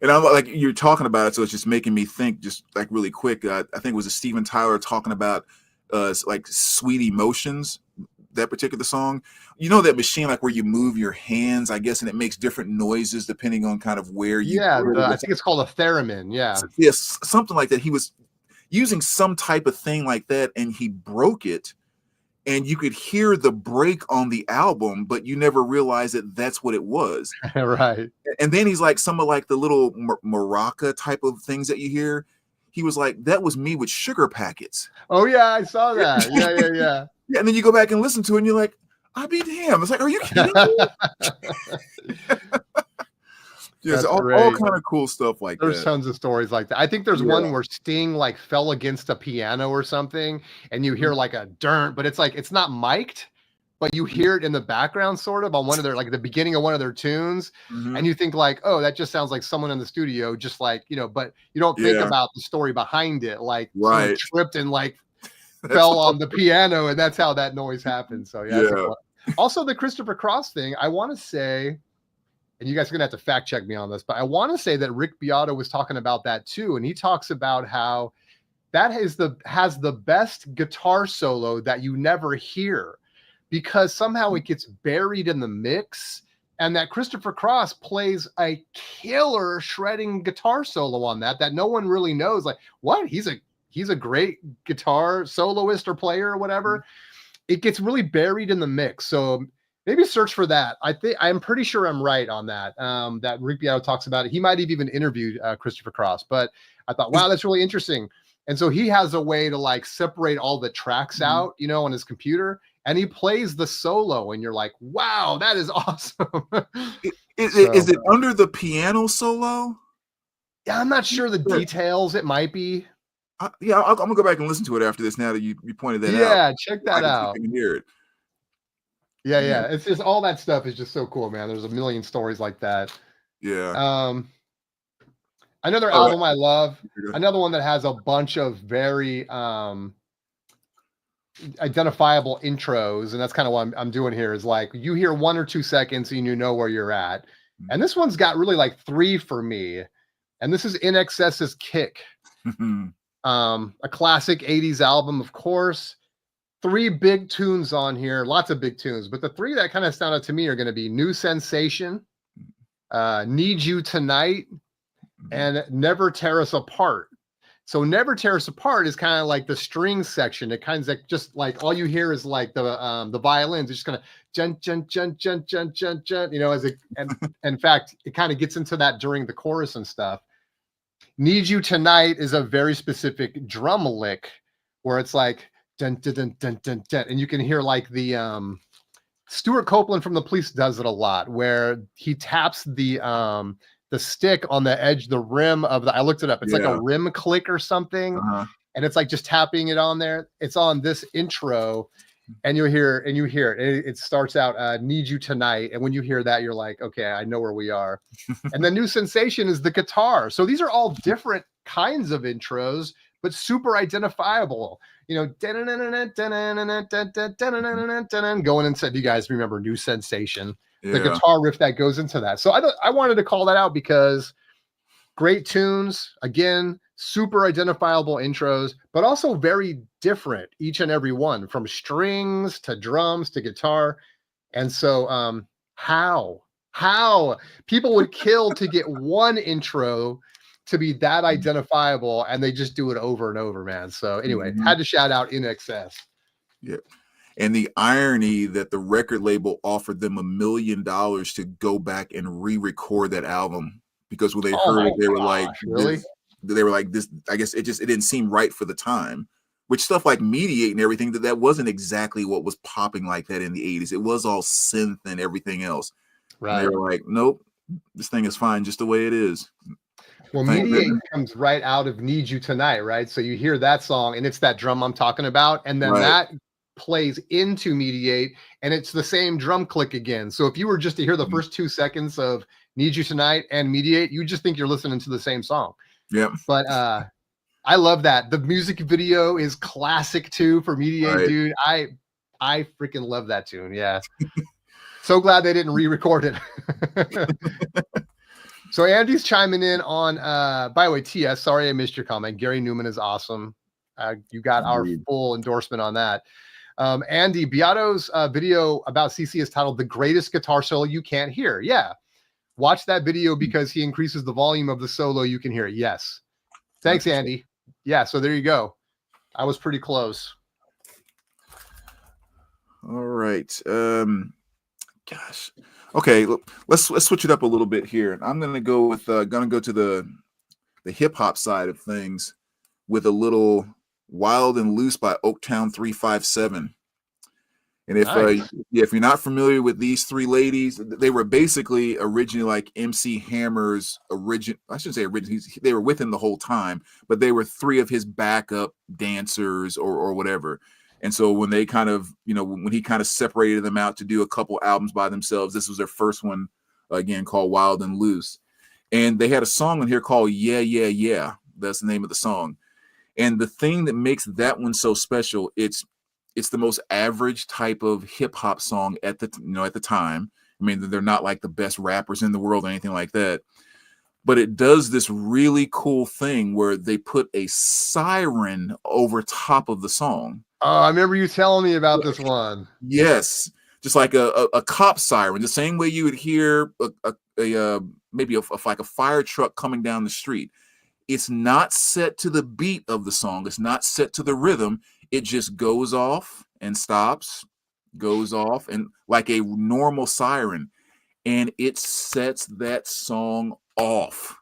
And I'm like, you're talking about it, so it's just making me think, just like really quick. I think it was a Steven Tyler talking about like sweet emotions, that particular song. You know that machine, like where you move your hands, I guess, and it makes different noises depending on kind of where you Yeah, put it. I think it's called a theremin. Yeah. Yes, something like that. He was using some type of thing like that, and he broke it, and you could hear the break on the album, but you never realized that that's what it was. Right. And then he's like, some of like the little maraca type of things that you hear. He was like, that was me with sugar packets. Oh yeah, I saw that. Yeah. Yeah, and then you go back and listen to it, and you're like, I be damn. It's like, are you kidding me? Yes, That's all great. kind of cool stuff like There's that. tons of stories like that. I think there's Yeah. one where Sting like fell against a piano or something, and you hear like a dirt, but it's like it's not mic'd, but you hear it in the background sort of on one of their, like at the beginning of one of their tunes, and you think like, oh, that just sounds like someone in the studio, just like, you know, but you don't think Yeah, about the story behind it, like someone right. tripped and like That's fell on the piano, and that's how that noise happened. So yeah, that's a yeah. cool. Also, the Christopher Cross thing, I want to say, and you guys are gonna have to fact check me on this, but I want to say that Rick Beato was talking about that too, and he talks about how that has the best guitar solo that you never hear because somehow it gets buried in the mix, and that Christopher Cross plays a killer shredding guitar solo on that no one really knows. Like, what? He's a great guitar soloist or player or whatever. It gets really buried in the mix. So maybe search for that. I'm pretty sure I'm right on that. That Rick Beato talks about it. He might have even interviewed Christopher Cross, but I thought, wow, that's really interesting. And so he has a way to like separate all the tracks out, you know, on his computer, and he plays the solo, and you're like, wow, that is awesome. Is So it under the piano solo? yeah, I'm not sure the details. It might be. Yeah, I'm gonna go back and listen to it after this. Now that you pointed that out, Yeah, check I that can see if I out. can hear it. Yeah. Yeah, It's just all that stuff is just so cool, man. There's a million stories like that. yeah. Um, Another All right. album I love, another one that has a bunch of very identifiable intros, and that's kind of what I'm doing here, is like you hear 1 or 2 seconds and you know where you're at. And this one's got really like 3 for me. And this is In Excess's Kick. A classic 80s album, of course. 3 big tunes on here, lots of big tunes, but the 3 that kind of stand out to me are going to be New Sensation, Need You Tonight, and Never Tear Us Apart. So Never Tear Us Apart is kind of like the string section. It kind of like just like all you hear is like the violins. It's just kind of jun, you know, as it, and in fact, it kind of gets into that during the chorus and stuff. Need You Tonight is a very specific drum lick where it's like dun dun dun dun dun, dun, and you can hear like the Stuart Copeland from The Police does it a lot, where he taps the stick on the edge, the rim of the, I looked it up. It's like a rim click or something. And it's like just tapping it on there. It's on this intro, and you hear it. It starts out, Need You Tonight. And when you hear that, you're like, okay, I know where we are. And the New Sensation is the guitar. So these are all different kinds of intros, but super identifiable. You know, going into, if you guys remember New Sensation, the guitar riff that goes into that. So I wanted to call that out because great tunes, again, super identifiable intros, but also very different, each and every one, from strings to drums to guitar. And so how people would kill to get one intro to be that identifiable, and they just do it over and over, man. So anyway, had to shout out In Excess. Yeah. And the irony that the record label offered them $1 million to go back and re-record that album, because when they heard it, they were like, really? They were like, this, I guess it didn't seem right for the time. Which stuff like Mediate and everything, that wasn't exactly what was popping like that in the 80s. It was all synth and everything else. Right. And they were like, nope, this thing is fine just the way it is. Well, Mediate comes right out of Need You Tonight, right? So you hear that song, and it's that drum I'm talking about, and then that plays into Mediate, and it's the same drum click again. So if you were just to hear the first 2 seconds of Need You Tonight and Mediate, you just think you're listening to the same song. Yep. But I love that. The music video is classic too for Mediate, Right. dude. I freaking love that tune. Yeah. So glad they didn't re-record it. So Andy's chiming in on by the way, TS, sorry I missed your comment. Gary Newman is awesome. You got our Agreed. full endorsement on that. Andy, Beato's video about CC is titled The Greatest Guitar Solo You Can't Hear. Yeah. Watch that video because he increases the volume of the solo. You can hear it. Yes. Thanks, Andy. Yeah, so there you go. I was pretty close. All right. Gosh. Okay, let's switch it up a little bit here. I'm gonna go with to the hip hop side of things with a little Wild and Loose by Oaktown 357. And Nice. if you're not familiar with these three ladies, they were basically originally like MC Hammer's I shouldn't say original. They were with him the whole time, but they were three of his backup dancers or whatever. And so when they kind of, when he kind of separated them out to do a couple albums by themselves, this was their first one, again, called Wild and Loose. And they had a song on here called Yeah, Yeah, Yeah. That's the name of the song. And the thing that makes that one so special, it's the most average type of hip hop song at the time. I mean, they're not like the best rappers in the world or anything like that. But it does this really cool thing where they put a siren over top of the song. Oh, I remember you telling me about this one. Yes, just like a cop siren, the same way you would hear maybe like a fire truck coming down the street. It's not set to the beat of the song. It's not set to the rhythm. It just goes off and stops, goes off, and like a normal siren, and it sets that song off.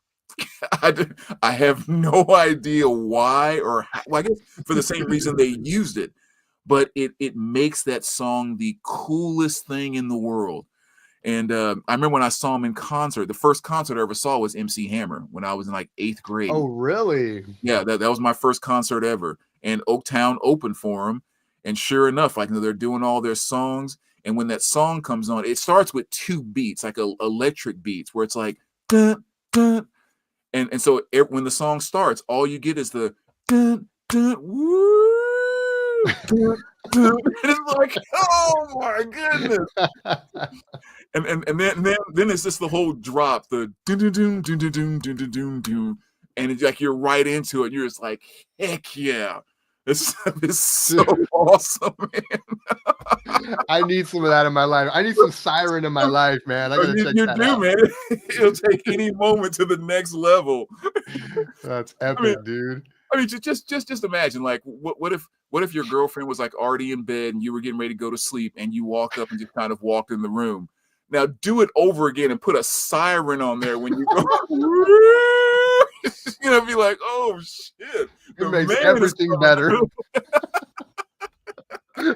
I have no idea why or how. Well, I guess for the same reason they used it, but it makes that song the coolest thing in the world. And I remember when I saw him in concert, the first concert I ever saw was MC Hammer when I was in like 8th grade. Oh, really? Yeah, that was my first concert ever. And Oaktown opened for him. And sure enough, like they're doing all their songs. And when that song comes on, it starts with 2 beats, like electric beats, where it's like, dun, dun. And so when the song starts, all you get is the dun, dun, woo, dun, dun. And it's like, oh my goodness. And then it's just the whole drop, the dun dun dun dun dun dun dun dun dun dun, and it's like you're right into it. And you're just like, heck yeah, this is so awesome, man. I need some of that in my life. I need some siren in my life, man. I gotta check that out. Man. It'll take any moment to the next level. That's epic, dude. I mean, just imagine, like, what if your girlfriend was like already in bed and you were getting ready to go to sleep and you walked up and just kind of walked in the room. Now do it over again and put a siren on there when you go. Be like, oh shit! It makes everything better.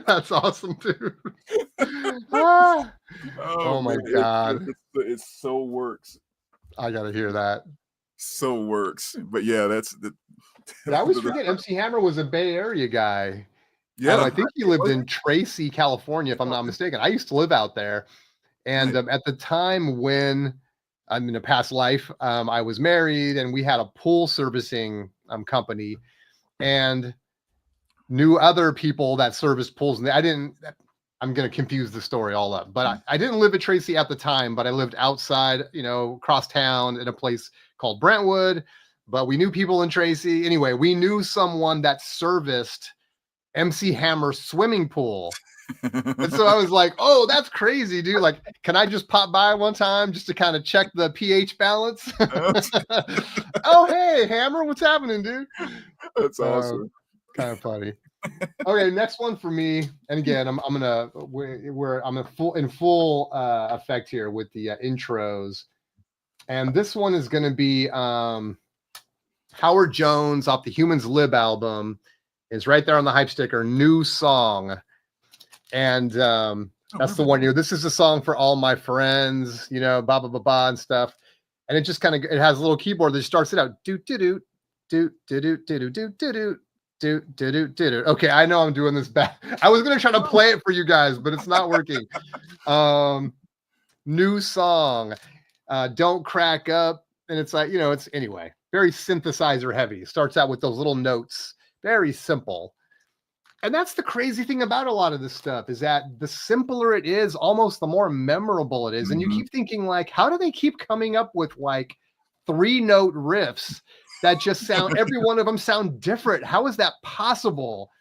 That's awesome, dude. Oh my god, it so works. I gotta hear that. So works, but yeah, that's the. I always forget MC Hammer was a Bay Area guy. Yeah, I think he lived in Tracy, California, if I'm not mistaken. I used to live out there. And at the time when I'm in a past life, I was married and we had a pool servicing company and knew other people that serviced pools. And I'm going to confuse the story all up, but I didn't live at Tracy at the time, but I lived outside, across town in a place called Brentwood, but we knew people in Tracy. Anyway, we knew someone that serviced MC Hammer's swimming pool. And so I was like, oh, that's crazy, dude. Like, can I just pop by one time just to kind of check the pH balance? Oh, hey, Hammer, what's happening, dude? That's awesome. Kind of funny. Okay, next one for me. And again, I'm in full effect here with the intros. And this one is going to be Howard Jones off the Humans Lib album. Is right there on the hype sticker, New Song. And that's the one, this is a song for all my friends, ba ba ba ba and stuff. And it just it has a little keyboard that starts it out. Do do do do do do do do do do do do do do. Okay, I know I'm doing this bad. I was gonna try to play it for you guys, but it's not working. New Song, Don't Crack Up, and it's like, it's anyway. very synthesizer heavy. Starts out with those little notes, very simple. And that's the crazy thing about a lot of this stuff is that the simpler it is, almost the more memorable it is. And you Mhm. keep thinking like, how do they keep coming up with like 3-note riffs that just sound, every one of them sound different? How is that possible?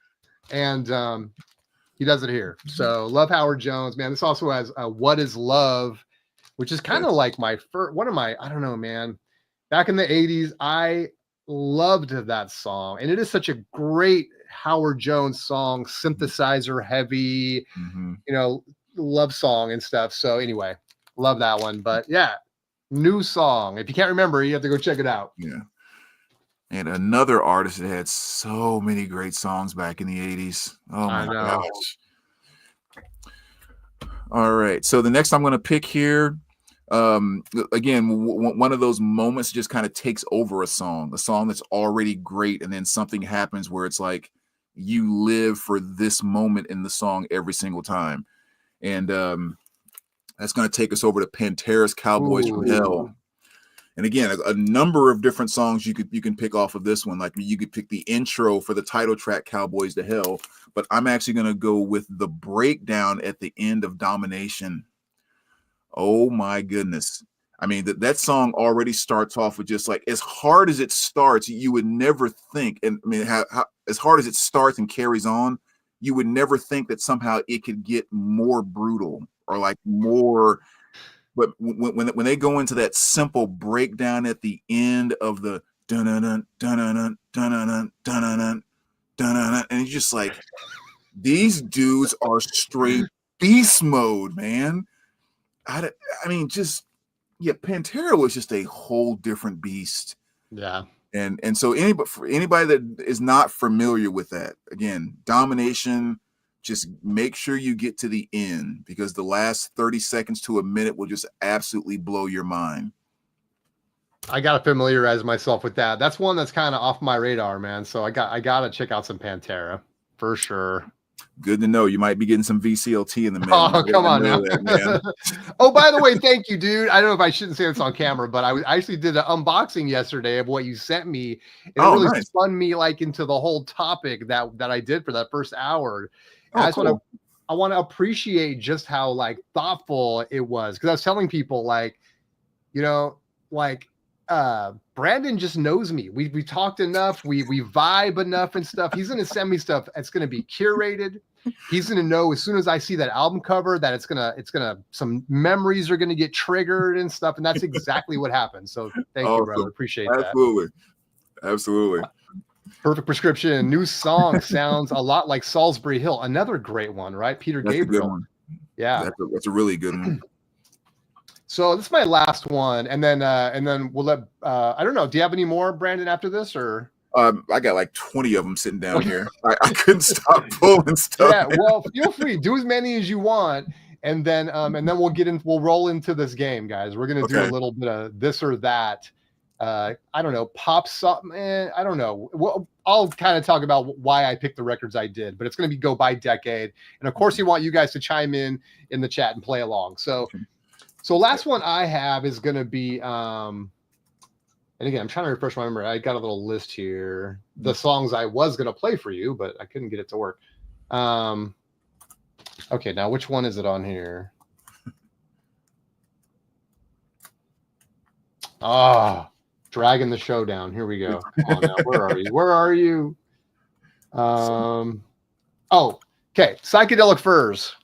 And he does it here. So love Howard Jones, man. This also has What Is Love, which is kind of like my first, one of my, I don't know, man. Back in the 80s, I loved that song. And it is such a great Howard Jones song, synthesizer heavy, Mhm. you know, love song and stuff. So anyway, love that one. But yeah, new song. If you can't remember, you have to go check it out. Yeah. And another artist that had so many great songs back in the 80s. Oh I my know. gosh. All right. So the next I'm going to pick here, again, one of those moments just kind of takes over a song that's already great. And then something happens where it's like you live for this moment in the song every single time. And that's going to take us over to Pantera's Cowboys from Hell. Ooh. And again, a number of different songs you can pick off of this one. Like you could pick the intro for the title track, Cowboys to Hell. But I'm actually going to go with the breakdown at the end of Domination. Oh my goodness. I mean, that song already starts off with just like, as hard as it starts, you would never think, and I mean, how as hard as it starts and carries on, you would never think that somehow it could get more brutal or like more. But when they go into that simple breakdown at the end of the dun-dun-dun, dun-dun-dun, dun-dun-dun, dun-dun-dun, dun-dun-dun, and you're just like, these dudes are straight beast mode, man. I mean, just yeah, Pantera was just a whole different beast. Yeah. And so for anybody that is not familiar with that, again, Domination, just make sure you get to the end because the last 30 seconds to a minute will just absolutely blow your mind. I gotta familiarize myself with that. That's one that's kind of off my radar, man. So I gotta check out some Pantera for sure. Good to know. You might be getting some VCLT in the mail. Oh, come on now. That, man. Oh, by the way, thank you, dude. I don't know if I shouldn't say this on camera, but I actually did an unboxing yesterday of what you sent me. And it really nice. spun me like into the whole topic that I did for that first hour. And I want to appreciate just how like thoughtful it was. Cause I was telling people like, you know, like Brandon just knows me. We talked enough, we vibe enough and stuff. He's gonna send me stuff that's gonna be curated. He's gonna know as soon as I see that album cover that it's gonna some memories are gonna get triggered and stuff, and that's exactly what happened. So thank you, brother. Appreciate Absolutely. that. Absolutely. Perfect Prescription. New song sounds a lot like Salisbury Hill. Another great one, right? Peter That's Gabriel. A good one. Yeah. That's a really good one. So this is my last one, and then we'll let I don't know. Do you have any more, Brandon, after this or? I got like 20 of them sitting down here. I couldn't stop pulling stuff. Yeah, well, feel free, do as many as you want, and then we'll roll into this game, guys. We're gonna do a little bit of this or that. I don't know, pop something. I don't know. Well, I'll kind of talk about why I picked the records I did, but it's gonna be go by decade, and of course, we want you guys to chime in the chat and play along. So last one I have is gonna be and again, I'm trying to refresh my memory. I got a little list here. The songs I was going to play for you, but I couldn't get it to work. Okay, now which one is it on here? Dragging the show down. Here we go. Come on now. Where are you? Where are you? Okay. Psychedelic Furs.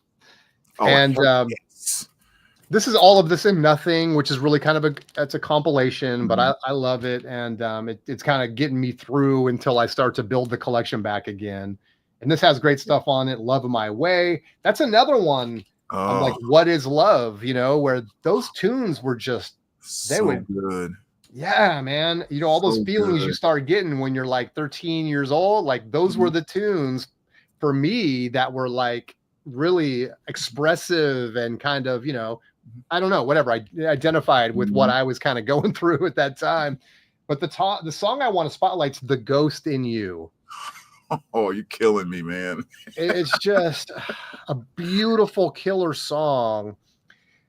This is All of This and Nothing, which is really kind of it's a compilation, but I love it. And it's kind of getting me through until I start to build the collection back again. And this has great stuff on it. Love of My Way. That's another one. I'm like, What Is Love? You know, where those tunes were just, good. Yeah, man. You know, all those feelings you start getting when you're like 13 years old, like those were the tunes for me that were like really expressive and kind of, you know, I don't know, whatever. I identified with what I was kind of going through at that time. But the song I want to spotlight's The Ghost in You. Oh, you're killing me, man. It's just a beautiful killer song.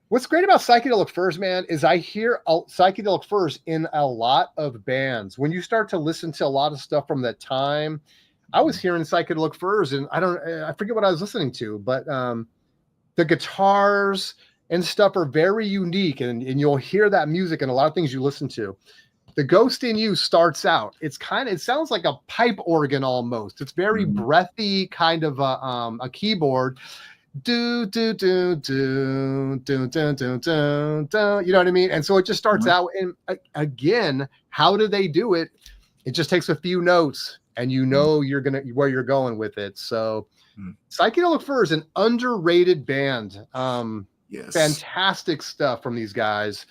What's great about psychedelic furs, man, is I hear psychedelic furs in a lot of bands. When you start to listen to a lot of stuff from that time, I was hearing psychedelic furs, and I forget what I was listening to, but the guitars and stuff are very unique, and you'll hear that music in a lot of things you listen to. The Ghost in You starts out. It sounds like a pipe organ almost. It's very breathy, kind of a keyboard. Do do do do do do do do do. You know what I mean? And so it just starts out. And again, how do they do it? It just takes a few notes, and you know where you're going with it. So, Psychedelic Fur is an underrated band. Yes, fantastic stuff from these guys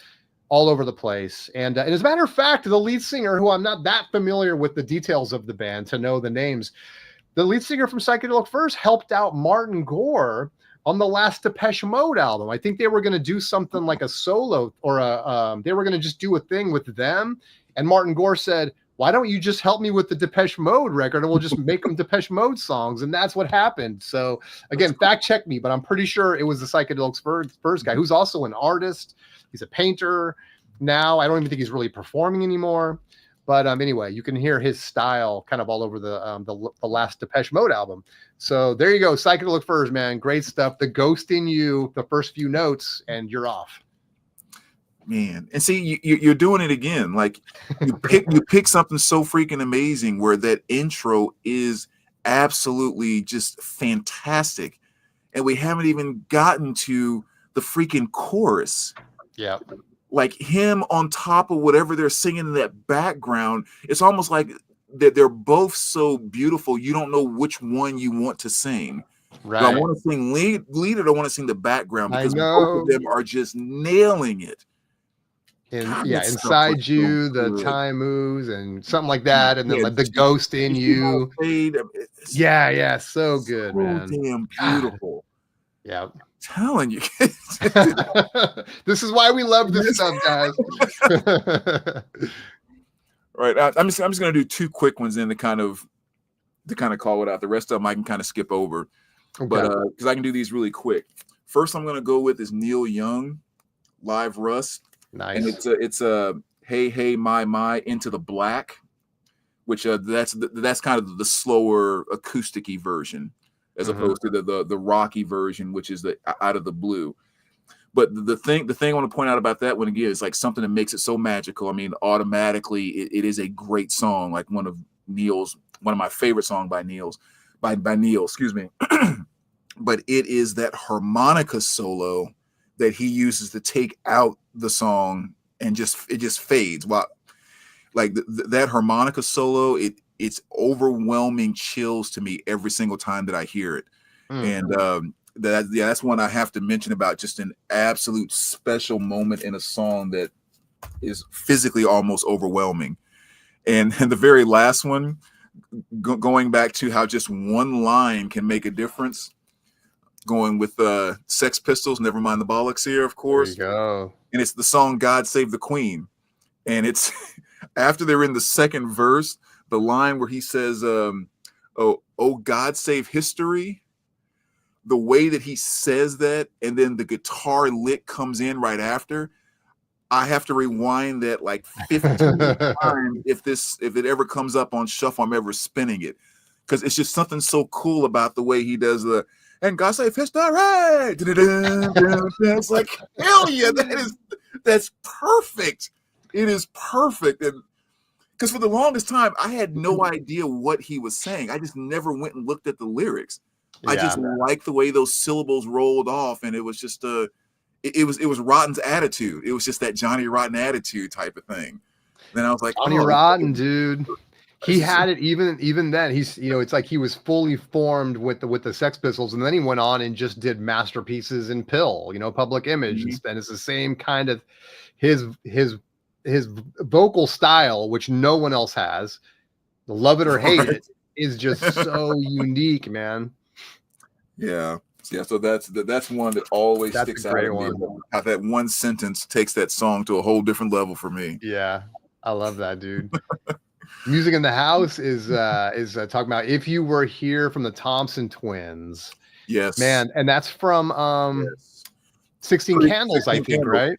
all over the place. And as a matter of fact, the lead singer, who I'm not that familiar with the details of the band to know the names, the lead singer from Psychedelic Furs helped out Martin Gore on the last Depeche Mode album. I think they were going to do something like a solo, or they were going to just do a thing with them. And Martin Gore said, why don't you just help me with the Depeche Mode record, and we'll just make them Depeche Mode songs? And that's what happened. So again, fact check me, but I'm pretty sure it was the Psychedelic Furs guy, who's also an artist. He's a painter now. I don't even think he's really performing anymore. But anyway, you can hear his style kind of all over the last Depeche Mode album. So there you go, Psychedelic Furs, man, great stuff. The Ghost in You, the first few notes, and you're off. Man, and see, you're doing it again. Like you pick something so freaking amazing where that intro is absolutely just fantastic, and we haven't even gotten to the freaking chorus. Yeah. Like him on top of whatever they're singing in that background, it's almost like that they're both so beautiful. You don't know which one you want to sing. Right. Do I want to sing lead, or I want to sing the background, because both of them are just nailing it. Inside You, the time moves, and something like that, and then like the Ghost in You. Yeah, so good, man. Damn beautiful. Yeah. Telling you. This is why we love this stuff, guys. Right. I'm just gonna do two quick ones then to kind of call it out. The rest of them I can kind of skip over. Okay. But because I can do these really quick. First I'm gonna go with is Neil Young, Live Rust. Nice. And it's a Hey Hey My Into the Black, which that's kind of the slower acousticy version, as opposed to the rocky version, which is the Out of the Blue. But the thing I want to point out about that one again is like something that makes it so magical. I mean, automatically it is a great song, like one of my favorite songs by Neil, excuse me. But it is that harmonica solo that he uses to take out the song, and it just fades. While like that harmonica solo, it's overwhelming chills to me every single time that I hear it. And that's one I have to mention about just an absolute special moment in a song that is physically almost overwhelming. And the very last one, going back to how just one line can make a difference, going with Sex Pistols, Never Mind the Bollocks here, of course. There you go. And it's the song God Save the Queen. And it's after they're in the second verse, the line where he says, oh God save history. The way that he says that, and then the guitar lick comes in right after, I have to rewind that like 15 times if it ever comes up on shuffle, I'm ever spinning it. Because it's just something so cool about the way he does the and God save history. It's like, hell yeah, that's perfect. It is perfect. And because for the longest time, I had no idea what he was saying. I just never went and looked at the lyrics. Yeah. I just liked the way those syllables rolled off, and it was just it was Rotten's attitude. It was just that Johnny Rotten attitude type of thing. Then I was like, Johnny Rotten, dude. He had it even then. He's it's like he was fully formed with the Sex Pistols, and then he went on and just did masterpieces in Pill, Public Image, and it's the same kind of his vocal style, which no one else has. Love it or hate it is just so unique, man. Yeah. So that's one that always sticks out to me. How that one sentence takes that song to a whole different level for me. Yeah, I love that, dude. Music in the House is talking about If You Were Here from the Thompson Twins. Yes, man, and that's from 16 Candles, I 16 think, Candles. right?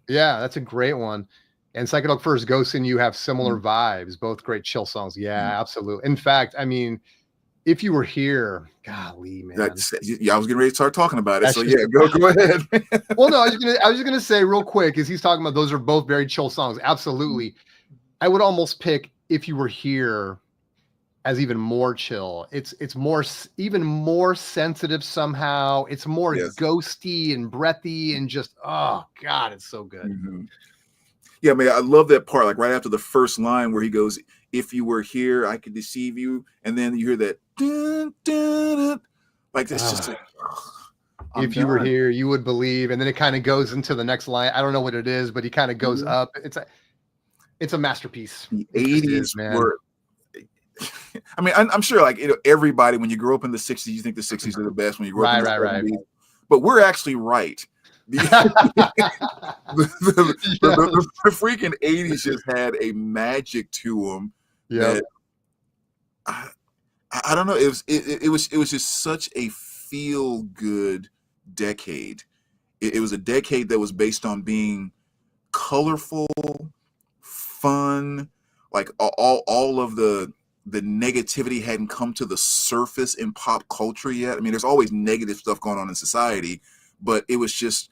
Yeah, that's a great one. And Psychedelic Furs, Ghosts in You have similar vibes, both great chill songs. Yeah, absolutely. In fact, I mean, If You Were Here, golly, man. Yeah, I was getting ready to start talking about it. That's So just yeah, go ahead. Well, no, I was just gonna say real quick, is he's talking about those are both very chill songs. Absolutely. I would almost pick If You Were Here as even more chill. It's more even more sensitive somehow. It's more Yes. ghosty and breathy and just oh god, it's so good. Yeah, man, I love that part. Like right after the first line where he goes, "If you were here, I could deceive you," and then you hear that, dun, dun, dun. Like it's just like, if you were here, you would believe, and then it kind of goes into the next line. I don't know what it is, but he kind of goes up. It's a masterpiece. The 80s were. I mean, I'm sure, like everybody, when you grow up in the 60s, you think the 60s are the best. When you grow up in the 70s, but we're actually right. The freaking 80s just had a magic to them. Yeah, I don't know. It was just such a feel good decade. It was a decade that was based on being colorful, fun, like all of the negativity hadn't come to the surface in pop culture yet. I mean, there's always negative stuff going on in society, but it was just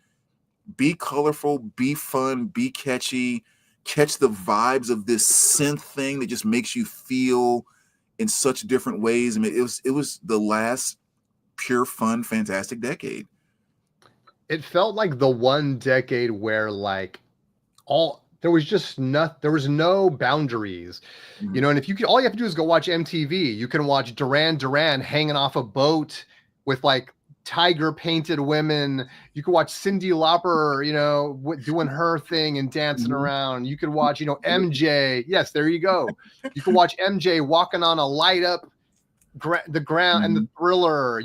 be colorful, be fun, be catchy, catch the vibes of this synth thing that just makes you feel in such different ways. I mean, it was the last pure fun, fantastic decade. It felt like the one decade where like there was no boundaries, you know, and if all you have to do is go watch MTV, you can watch Duran Duran hanging off a boat with like tiger painted women. You could watch Cyndi Lauper, you know, doing her thing and dancing around. You could watch, you know, MJ. Yes, there you go. You could watch MJ walking on a light up the ground and the Thriller.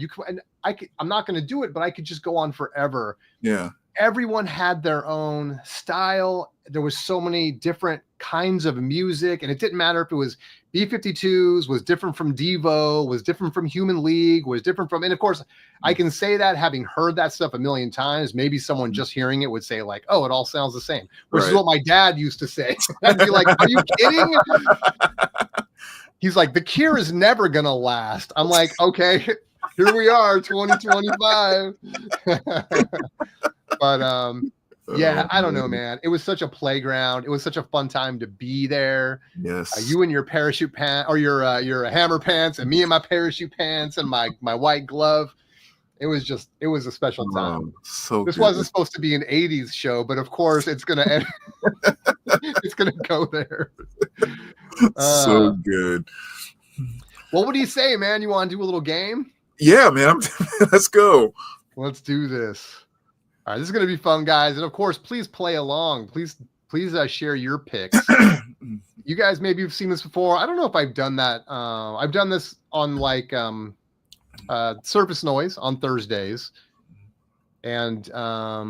I'm not going to do it, but I could just go on forever. Yeah. Everyone had their own style. There was so many different kinds of music, and it didn't matter if it was B-52s, was different from Devo, was different from Human League, was different from, and of course, I can say that having heard that stuff a million times. Maybe someone just hearing it would say like, "Oh, it all sounds the same," which is what my dad used to say. I'd be like, "Are you kidding?" He's like, "The Cure is never gonna last." I'm like, "Okay, here we are, 2025." But yeah, I don't know, man. It was such a playground. It was such a fun time to be there. Yes. You and your parachute pants, or your hammer pants, and me and my parachute pants and my white glove. It was a special time. This wasn't supposed to be an 80s show, but of course it's gonna end. It's gonna go there. So good. Well, what do you say, man? You want to do a little game? Yeah, man. Let's go. Let's do this. All right, this is going to be fun, guys. And of course, please play along. Please share your picks. You guys, maybe you've seen this before. I don't know if I've done that. I've done this on like Surface Noise on Thursdays. And I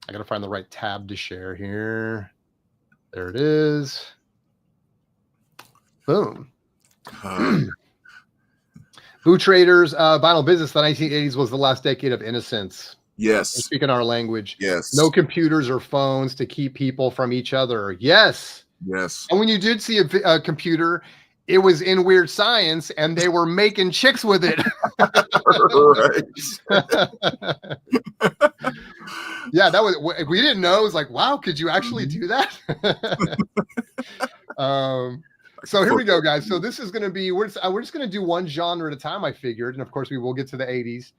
got to find the right tab to share here. There it is. Boom. Boo Traders, Vinyl Business, the 1980s was the last decade of innocence. Yes. Speaking our language. Yes. No computers or phones to keep people from each other. Yes. Yes. And when you did see a computer, it was in Weird Science and they were making chicks with it. Yeah, that was, we didn't know. It was like, wow, could you actually do that? So here we go, guys. So this is going to be, we're just going to do one genre at a time, I figured. And of course, we will get to the 80s.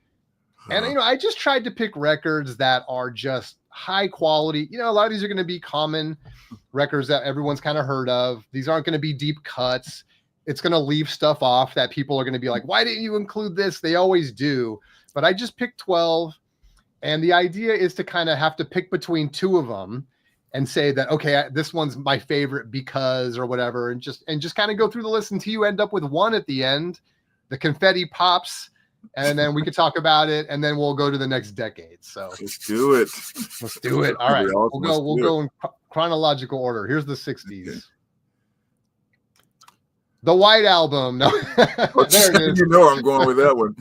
And, you know, I just tried to pick records that are just high quality. You know, a lot of these are going to be common records that everyone's kind of heard of. These aren't going to be deep cuts. It's going to leave stuff off that people are going to be like, why didn't you include this? They always do. But I just picked 12. And the idea is to kind of have to pick between two of them and say that, okay, this one's my favorite because or whatever. And just kind of go through the list until you end up with one at the end. The confetti pops. And then we could talk about it, and then we'll go to the next decade. So let's do it. Let's do it. All right, we'll go in chronological order. Here's the 60s. The White Album. No, there it is. You know I'm going with that one.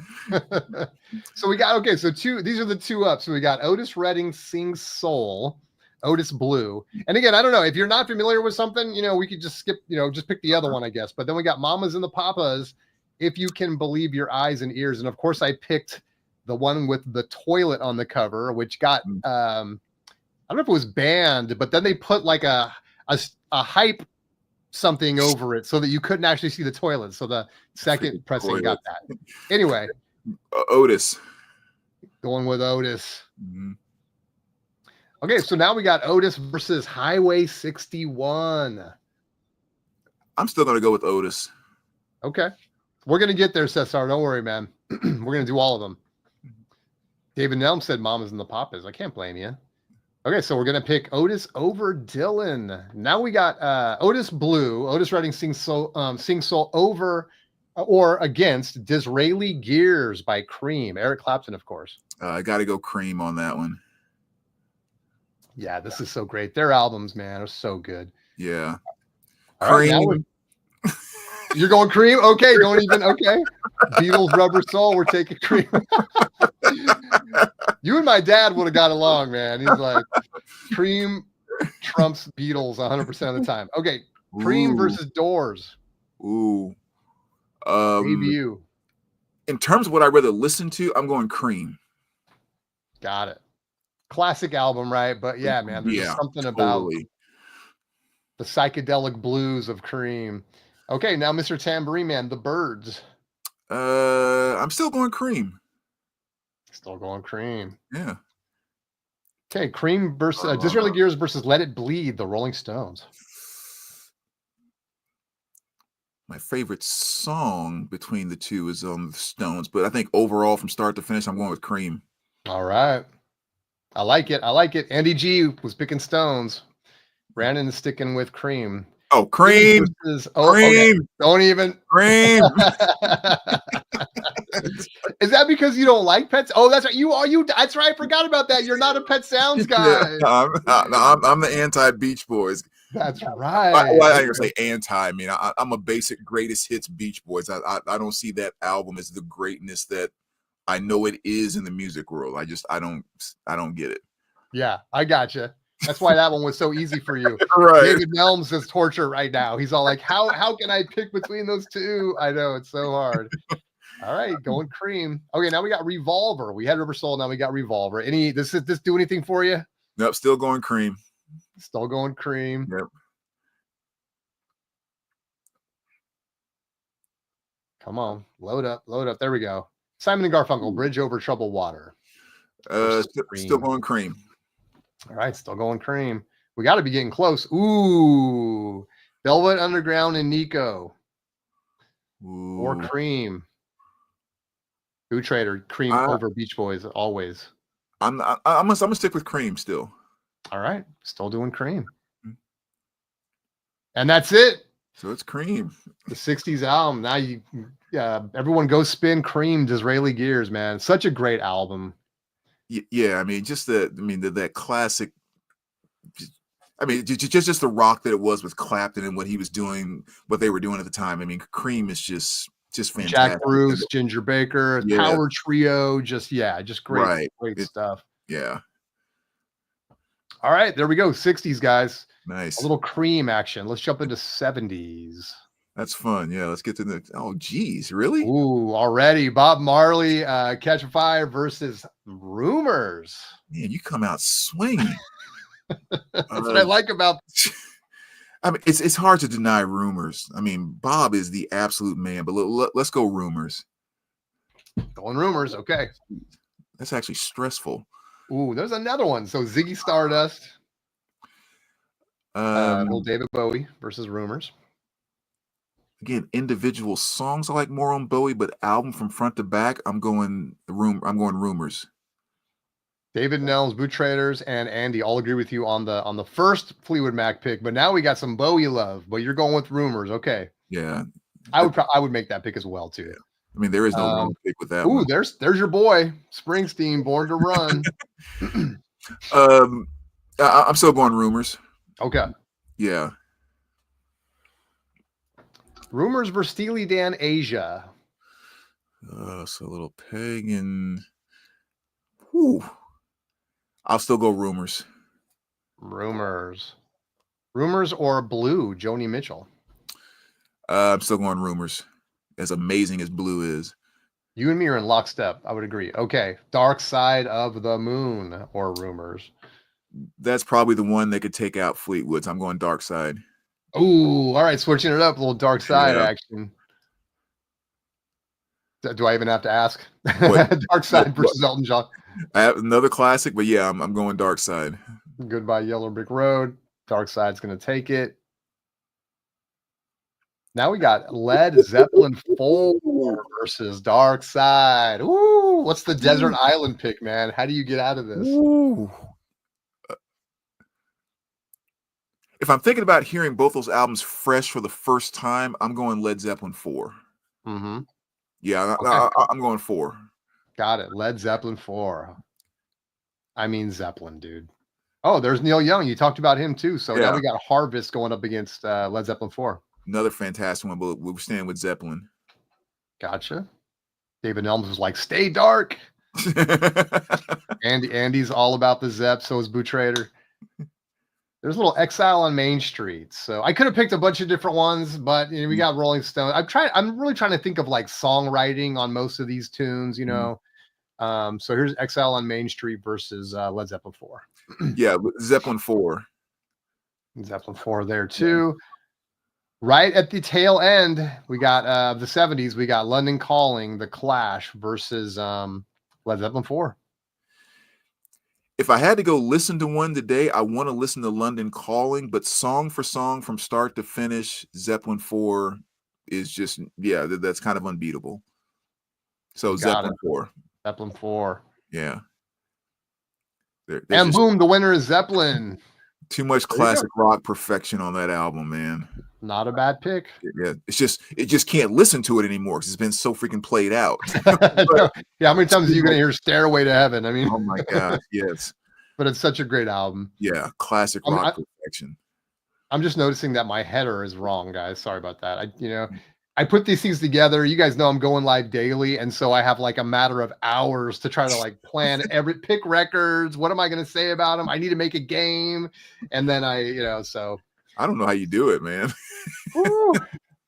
So we got, okay, so these are the two up. So we got Otis Redding Sings Soul, Otis Blue. And again, I don't know if you're not familiar with something, we could just skip, just pick the other one, I guess. But then we got Mamas and the Papas, If You Can Believe Your Eyes and Ears. And of course, I picked the one with the toilet on the cover, which got, I don't know if it was banned, but then they put like a hype something over it so that you couldn't actually see the toilet. So the second pressing got that. Anyway. Otis. Going with Otis. Mm-hmm. Okay, so now we got Otis versus Highway 61. I'm still going to go with Otis. Okay. We're going to get there, Cesar. Don't worry, man. We're going to do all of them. David Nelm said Mamas and the Papas. I can't blame you. Okay, so we're going to pick Otis over Dylan. Now we got Otis Blue. Otis Redding Sing Soul over or against Disraeli Gears by Cream. Eric Clapton, of course. I got to go Cream on that one. Yeah, this is so great. Their albums, man, are so good. Yeah. Cream. Right, you're going Cream? Okay, don't even, okay. Beatles, Rubber Soul, we're taking Cream. You and my dad would have got along, man. He's like, Cream trumps Beatles 100% of the time. Okay, Cream versus Doors. Ooh. Debut. In terms of what I'd rather listen to, I'm going Cream. Got it. Classic album, right? But yeah, man, there's just something about the psychedelic blues of Cream. Okay, now Mr. Tambourine Man, the Byrds. I'm still going Cream. Still going Cream. Yeah. Okay, Cream versus Disraeli Gears versus Let It Bleed, the Rolling Stones. My favorite song between the two is on the Stones, but I think overall, from start to finish, I'm going with Cream. All right. I like it. I like it. Andy G was picking Stones. Brandon is sticking with Cream. Oh, Cream. Cream. Okay. Don't even. Cream. Is that because you don't like Pets? Oh, that's right. You. That's right. I forgot about that. You're not a Pet Sounds guy. Yeah, I'm the anti-Beach Boys. That's right. I ain't gonna say anti. I mean, I'm a basic greatest hits Beach Boys. I don't see that album as the greatness that I know it is in the music world. I don't get it. Yeah, I gotcha. That's why that one was so easy for you. Right. David Nelms is torture right now. He's all like, how can I pick between those two? I know, it's so hard. All right, going Cream. Okay, now we got Revolver. We had Rubber Soul, now we got Revolver. This do anything for you? Nope, still going Cream. Still going Cream. Yep. Come on, load up. There we go. Simon and Garfunkel, Bridge Over Troubled Water. Still going Cream. All right, still going Cream. We got to be getting close. Ooh, Velvet Underground and Nico. Ooh. Or Cream. Food Trader, Cream over Beach Boys always. I'm gonna stick with Cream still. All right, still doing Cream. And that's it. So it's Cream. The 60s album. Now everyone go spin Cream, Disraeli Gears, man. Such a great album. Yeah, I mean, that classic. I mean, just the rock that it was with Clapton and what he was doing, what they were doing at the time. I mean, Cream is just fantastic. Jack Bruce, Ginger Baker, Power Trio, just great stuff. Yeah. All right, there we go. 60s, guys. Nice. A little Cream action. Let's jump into 70s. That's fun. Yeah, let's get to the. Oh, geez, really? Ooh, already. Bob Marley, Catch a Fire versus Rumors. Man, you come out swinging. That's what I like about. I mean, it's hard to deny Rumors. I mean, Bob is the absolute man. But let's go Rumors. Going Rumors. Okay. That's actually stressful. Ooh, there's another one. So Ziggy Stardust. Little David Bowie versus Rumors. Again, individual songs I like more on Bowie, but album from front to back, I'm going Rumors. David Nels, Boot Traders, and Andy all agree with you on the first Fleetwood Mac pick, but now we got some Bowie love. But you're going with Rumors, okay? Yeah, I would make that pick as well too. Yeah. I mean, there is no wrong pick with that. Ooh, there's your boy Springsteen, Born to Run. I'm still going Rumors. Okay. Yeah. Rumors versus Steely Dan Asia. So a little pagan. Whew. I'll still go rumors. Rumors. Rumors or Blue, Joni Mitchell. I'm still going rumors. As amazing as Blue is. You and me are in lockstep. I would agree. Okay. Dark Side of the Moon or Rumors. That's probably the one that could take out Fleetwood. So I'm going Dark Side. Ooh, all right. Switching it up. A little Dark Side Yeah. action. Do I even have to ask? What? Dark Side versus Elton John. I have another classic, but yeah, I'm going Dark Side. Goodbye Yellow Brick Road. Dark Side's going to take it. Now we got Led Zeppelin 4 versus Dark Side. Ooh, what's the desert island pick, man? How do you get out of this? Ooh. If I'm thinking about hearing both those albums fresh for the first time, I'm going Led Zeppelin 4. Mm-hmm. Yeah, Okay. I'm going 4. Got it. Led Zeppelin 4. I mean Zeppelin, dude. Oh, there's Neil Young. You talked about him too. So now we got Harvest going up against Led Zeppelin 4. Another fantastic one, but we're staying with Zeppelin. Gotcha. David Elms was like, stay dark. Andy's all about the Zepp. So is Boo Trader. There's a little Exile on Main Street. So I could have picked a bunch of different ones, but we got Rolling Stone. I'm really trying to think of like songwriting on most of these tunes, So here's Exile on Main Street versus Led Zeppelin 4. Yeah, Zeppelin 4. Zeppelin 4 there too. Right at the tail end, we got the 70s. We got London Calling, The Clash versus Led Zeppelin 4. If I had to go listen to one today, I want to listen to London Calling, but song for song from start to finish, Zeppelin 4 is just, that's kind of unbeatable. So Zeppelin 4. Zeppelin 4. Yeah. And boom, the winner is Zeppelin. Too much classic rock perfection on that album, man. Not a bad pick. Yeah, it just can't listen to it anymore because it's been so freaking played out. Yeah, how many times are you going to hear Stairway to Heaven? I mean, oh my God, yes. But it's such a great album. Yeah, classic rock perfection. I'm just noticing that my header is wrong, guys. Sorry about that. I put these things together. You guys know I'm going live daily, and so I have like a matter of hours to try to like plan pick records. What am I going to say about them? I need to make a game, and then so I don't know how you do it, man.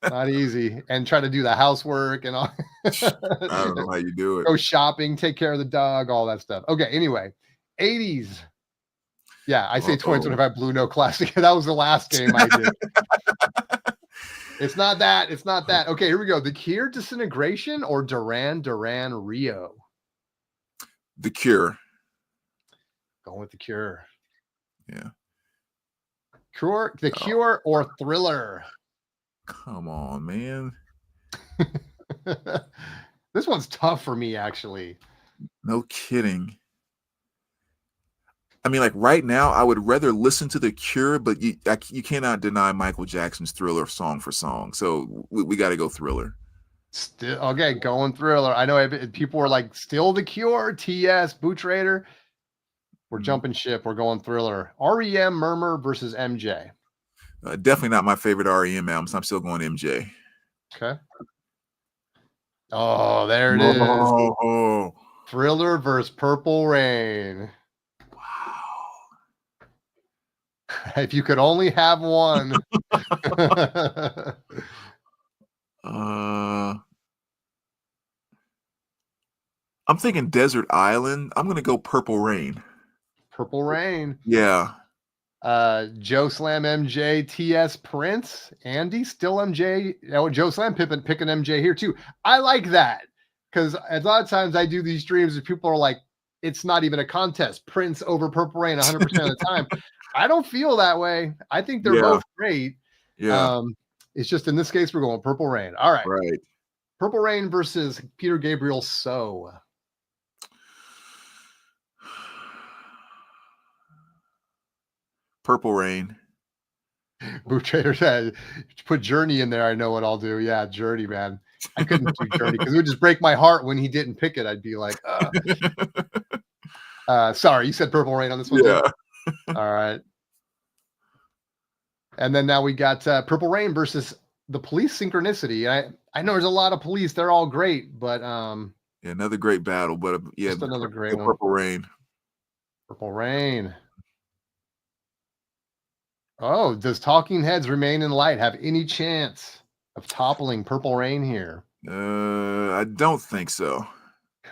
Not easy, and try to do the housework and all. I don't know how you do it. Go shopping, take care of the dog, all that stuff. Okay, anyway, 80s. Yeah, I say 2025 Blue No Classic. That was the last game I did. It's not that. It's not that. Okay, here we go. The Cure, Disintegration, or Duran Duran Rio? The Cure. Going with The Cure. Yeah. The Cure or Thriller? Come on, man. This one's tough for me, actually. No kidding. I mean, like right now, I would rather listen to The Cure, but you cannot deny Michael Jackson's Thriller song for song. So we got to go Thriller. Still okay, going Thriller. I know people were like, still The Cure, TS, Boo Trader. We're jumping ship. We're going Thriller. REM, Murmur versus MJ. Definitely not my favorite REM album, so I'm still going MJ. Okay. Oh, there it is. Oh. Thriller versus Purple Rain. If you could only have one. I'm thinking Desert Island. I'm going to go Purple Rain. Purple Rain. Yeah. Joe Slam MJ, TS Prince, Andy still MJ. Joe Slam picking MJ here too. I like that because a lot of times I do these streams and people are like, it's not even a contest. Prince over Purple Rain 100% of the time. I don't feel that way. I think they're both great. Yeah. It's just in this case, we're going Purple Rain. All right. Right. Purple Rain versus Peter Gabriel. So. Purple Rain. Boo Trader said, put Journey in there. I know what I'll do. Yeah, Journey, man. I couldn't do Journey because it would just break my heart when he didn't pick it. I'd be like, sorry, you said Purple Rain on this one. Yeah. All right. And then now we got Purple Rain versus the Police Synchronicity. I know there's a lot of Police. They're all great, but Yeah, another great battle, but yeah, just another great the one. Purple Rain. Purple Rain. Oh, does Talking Heads Remain in Light have any chance of toppling Purple Rain here? I don't think so.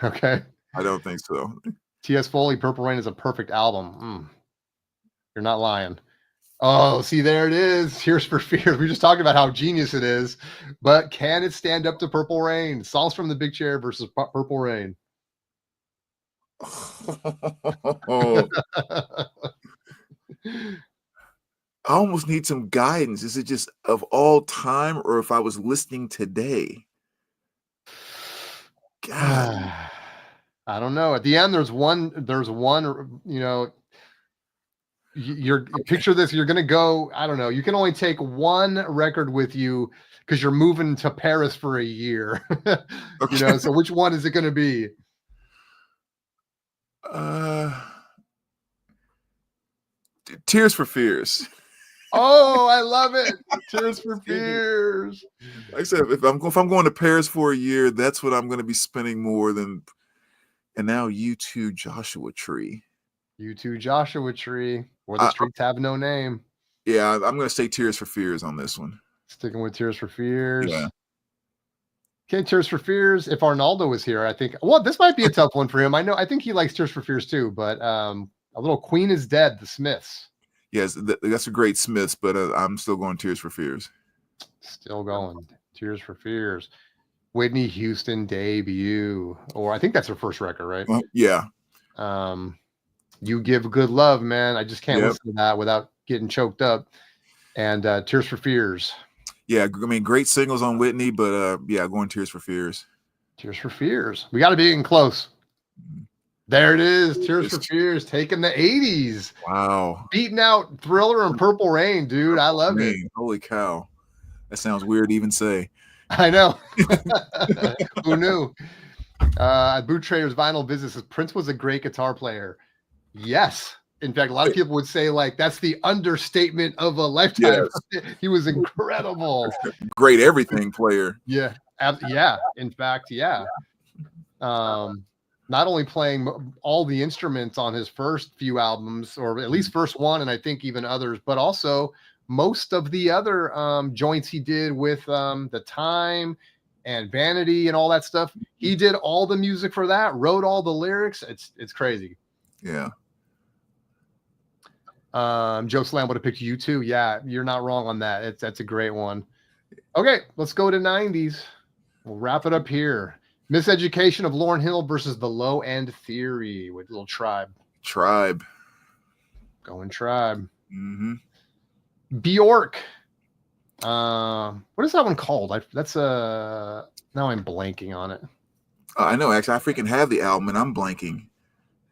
Okay. I don't think so. T.S. Foley, Purple Rain is a perfect album. You're not lying. Oh, see, there it is. Tears for Fears. We just talked about how genius it is, but can it stand up to Purple Rain? Songs from the Big Chair versus Purple Rain. I almost need some guidance. Is it just of all time, or if I was listening today? God. I don't know. At the end, there's one, you're picture this, you're gonna go, I don't know, you can only take one record with you because you're moving to Paris for a year. Okay. So which one is it gonna be? Tears for Fears. Oh, I love it. Tears for Fears. Like I said, if I'm going to Paris for a year, that's what I'm going to be spending more than. And now U2 Joshua Tree. U2 Joshua Tree, where the streets have no name. Yeah, I'm going to say Tears for Fears on this one. Sticking with Tears for Fears. Yeah. Okay, Tears for Fears. If Arnaldo was here, I think, well, this might be a tough one for him. I think he likes Tears for Fears too, but a little Queen is Dead, the Smiths. Yes, that's a great Smiths, but I'm still going Tears for Fears. Still going. Tears for Fears. Whitney Houston debut. Or I think that's her first record, right? Yeah. You Give Good Love, man. I just can't listen to that without getting choked up. And Tears for Fears. Yeah, I mean, great singles on Whitney, but yeah, going Tears for Fears. Tears for Fears. We got to be getting close. There it is. Tears for Fears taking the 80s. Wow. Beating out Thriller and Purple Rain, dude. I love it. Holy cow. That sounds weird to even say. I know. Who knew? Boot Trader's Vinyl Business says Prince was a great guitar player. Yes. In fact, a lot of people would say, like, that's the understatement of a lifetime. Yes. He was incredible. Great everything player. Yeah. Yeah. In fact, yeah. Not only playing all the instruments on his first few albums, or at least first one, and I think even others, but also most of the other joints he did with The Time and Vanity and all that stuff. He did all the music for that, wrote all the lyrics. It's crazy. Yeah. Joe Slam would have picked U2. Yeah, you're not wrong on that. That's a great one. Okay, let's go to 90s. We'll wrap it up here. Miseducation of Lauryn Hill versus the Low End Theory with Little Tribe. Tribe. Going Tribe. Mm-hmm. Bjork. What is that one called? Now I'm blanking on it. I know, actually, I freaking have the album and I'm blanking.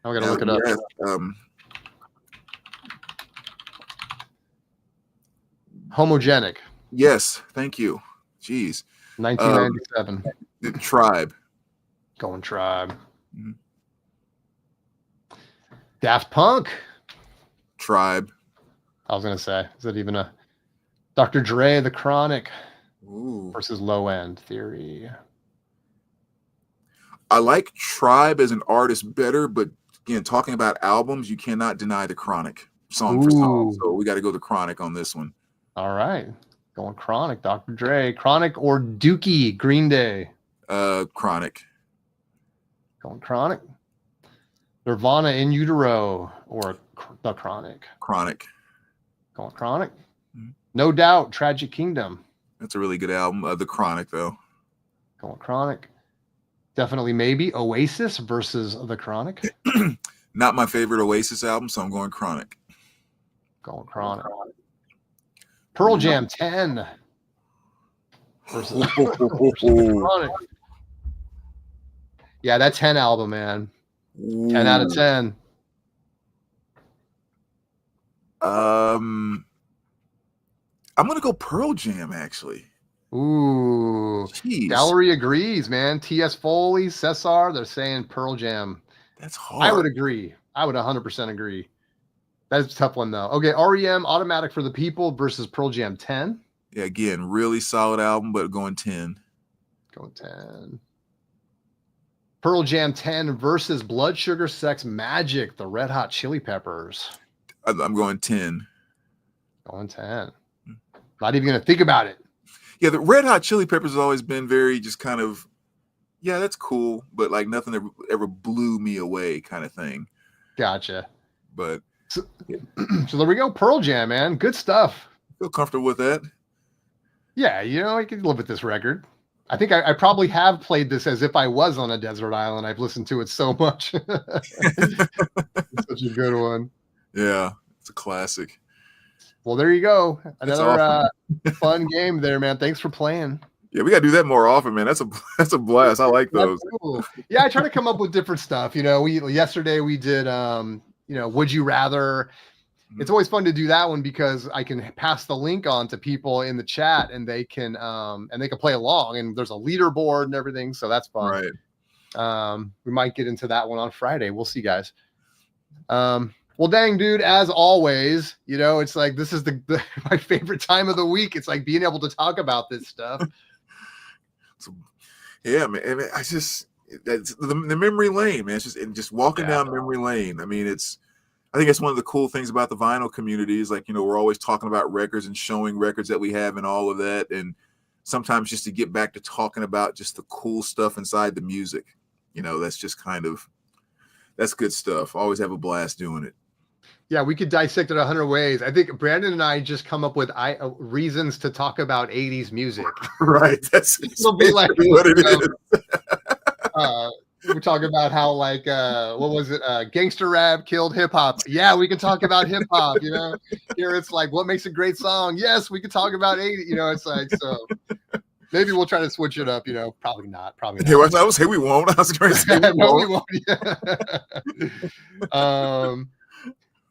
I'm gonna look it up. Homogenic. Yes, thank you. Jeez. 1997. The Tribe. Going Tribe. Mm-hmm. Daft Punk. Tribe. I was gonna say, is that even a Dr. Dre, The Chronic? Ooh. Versus Low End Theory. I like Tribe as an artist better, but again, talking about albums, you cannot deny The Chronic song for song. So we got to go The Chronic on this one. All right. Going Chronic, Dr. Dre. Chronic or Dookie, Green Day? Chronic. Going Chronic. Nirvana, In Utero, or The Chronic? Chronic. Going Chronic. Mm-hmm. No Doubt, Tragic Kingdom. That's a really good album. The Chronic, though. Going Chronic. Definitely Maybe. Oasis versus The Chronic. Not my favorite Oasis album, so I'm going Chronic. Going Chronic. Pearl Jam 10 versus Chronic. Yeah, that 10 album, man. 10 out of 10. I'm gonna go Pearl Jam, actually. Ooh. Jeez. Gallery agrees, man. T.S. Foley, Cesar, they're saying Pearl Jam. That's hard. I would agree. I would 100% agree. That's a tough one, though. Okay, REM, Automatic for the People versus Pearl Jam 10. Yeah, again, really solid album, but going 10. Going 10. Pearl Jam 10 versus Blood Sugar Sex Magic, the Red Hot Chili Peppers. I'm going 10. Going 10. Not even going to think about it. Yeah, the Red Hot Chili Peppers has always been very just kind of, yeah, that's cool, but like nothing ever blew me away kind of thing. Gotcha. But so there we go. Pearl Jam, man. Good stuff. Feel comfortable with that. Yeah, I can live with this record. I think I probably have played this as if I was on a desert island. I've listened to it so much. It's such a good one. Yeah, it's a classic. Well, there you go. Another fun game there, man. Thanks for playing. Yeah, we gotta do that more often, man. That's a blast. I like those. Cool. Yeah, I try to come up with different stuff. Yesterday we did Would You Rather. It's always fun to do that one because I can pass the link on to people in the chat and they can play along, and there's a leaderboard and everything. So that's fun. Right. We might get into that one on Friday. We'll see, guys. Well, dang, dude, as always, it's like, this is my favorite time of the week. It's like being able to talk about this stuff. Yeah, man. That's the memory lane, man. It's just walking down memory lane. I mean, I think it's one of the cool things about the vinyl community is like, we're always talking about records and showing records that we have and all of that. And sometimes just to get back to talking about just the cool stuff inside the music, that's just that's good stuff. Always have a blast doing it. Yeah, we could dissect it 100 ways. I think Brandon and I just come up with reasons to talk about 80s music. Right. That's be like what it is. We talk about how what was it? Gangster rap killed hip hop. Yeah, we can talk about hip hop. Here it's like, what makes a great song? Yes, we can talk about 80. It's like, so maybe we'll try to switch it up. Probably not. Yeah, I was say we won't. I was going to say we won't.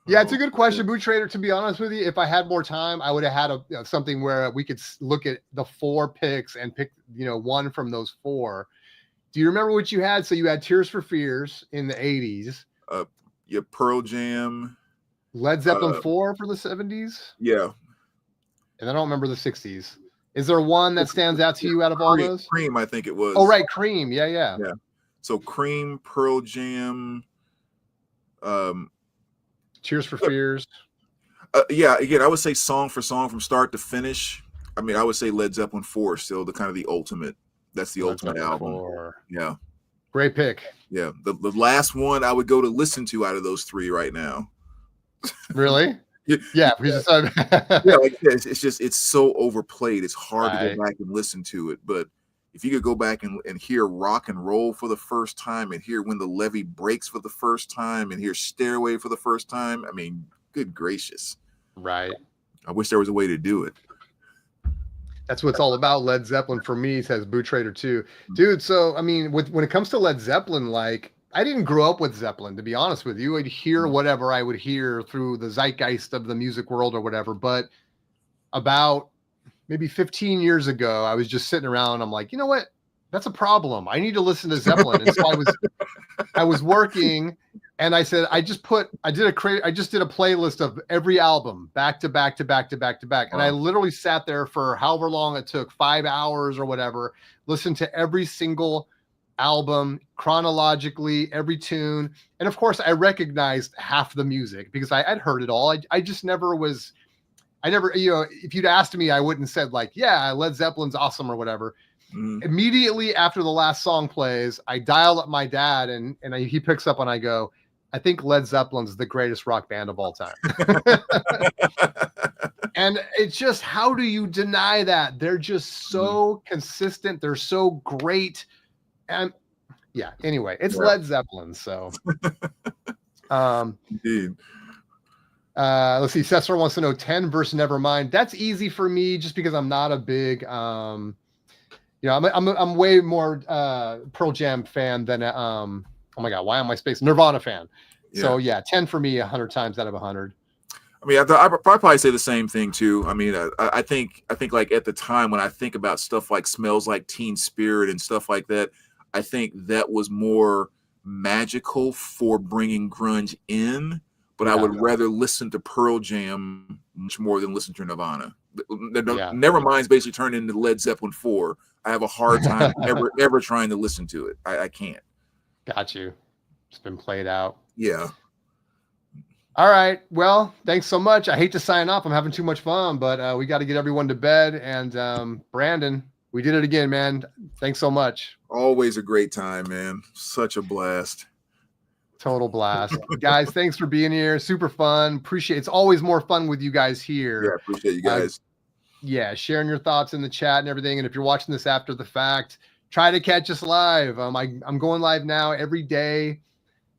Yeah, it's a good question, Boot Trader. To be honest with you, if I had more time, I would have had something where we could look at the 4 picks and pick, one from those 4. Do you remember what you had? So you had Tears for Fears in the 80s. Yeah, Pearl Jam. Led Zeppelin 4 for the 70s. Yeah. And I don't remember the 60s. Is there one that stands out to you out of all those? Cream, I think it was. Oh, right, Cream. Yeah. Yeah. So Cream, Pearl Jam. Tears for Fears. Yeah, again, I would say song for song from start to finish. I mean, I would say Led Zeppelin 4 still the kind of the ultimate. That's the ultimate album. 4. Yeah. Great pick. Yeah. The last one I would go to listen to out of those 3 right now. Really? Yeah. Yeah, it's so overplayed. It's hard to go back and listen to it. But if you could go back and hear Rock and Roll for the first time and hear When the Levee Breaks for the first time and hear Stairway for the first time, I mean, good gracious. Right. I wish there was a way to do it. That's what it's all about. Led Zeppelin for me, says Boot Trader 2. Dude, so, I mean, when it comes to Led Zeppelin, like, I didn't grow up with Zeppelin, to be honest with you. I'd hear whatever I would hear through the zeitgeist of the music world or whatever. But about maybe 15 years ago, I was just sitting around and I'm like, you know what? That's a problem. I need to listen to Zeppelin. And so I was working and I said, I just did a playlist of every album back to back to back to back to back. And I literally sat there for however long it took, 5 hours or whatever, listened to every single album chronologically, every tune. And of course I recognized half the music because I'd heard it all. I just never was, if you'd asked me, I wouldn't have said like, yeah, Led Zeppelin's awesome or whatever. Immediately after the last song plays, I dial up my dad and he picks up and I go, I think Led Zeppelin's the greatest rock band of all time. And it's just, how do you deny that? They're just so consistent. They're so great. And yeah, anyway, it's Led Zeppelin. So, indeed. Let's see. Cesar wants to know 10 versus Nevermind. That's easy for me just because I'm not a big, I'm way more Pearl Jam fan than oh my God, why am I spacing? Nirvana fan. Yeah. So yeah, 10 for me, 100 times out of 100. I mean, I probably say the same thing too. I mean, I think like at the time when I think about stuff like Smells Like Teen Spirit and stuff like that, I think that was more magical for bringing grunge in. But I would rather listen to Pearl Jam much more than listen to Nirvana. Yeah. Nevermind's basically turned into Led Zeppelin 4. I have a hard time ever trying to listen to it. I can't. Got you. It's been played out. Yeah. All right. Well, thanks so much. I hate to sign off. I'm having too much fun, but we got to get everyone to bed. And Brandon, we did it again, man. Thanks so much. Always a great time, man. Such a blast. Total blast. Guys, thanks for being here. Super fun. Appreciate it. It's always more fun with you guys here. Yeah, appreciate you guys. Yeah, sharing your thoughts in the chat and everything. And if you're watching this after the fact, try to catch us live. I'm going live now every day,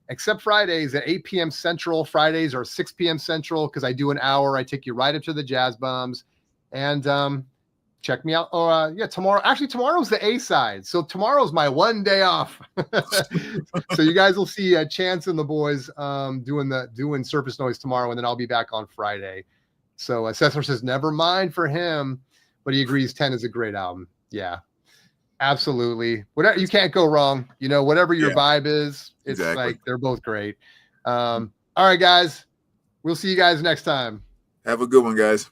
except Fridays at 8 p.m. Central. Fridays are 6 p.m. Central because I do an hour. I take you right up to the Jazz Bums. And check me out. Oh, yeah, tomorrow. Actually, tomorrow's the A side. So tomorrow's my one day off. So you guys will see Chance and the boys doing Surface Noise tomorrow, and then I'll be back on Friday. So Cesar says never mind for him, but he agrees 10 is a great album. Yeah, absolutely. Whatever, you can't go wrong. You know, whatever your vibe is, it's like they're both great. All right, guys. We'll see you guys next time. Have a good one, guys.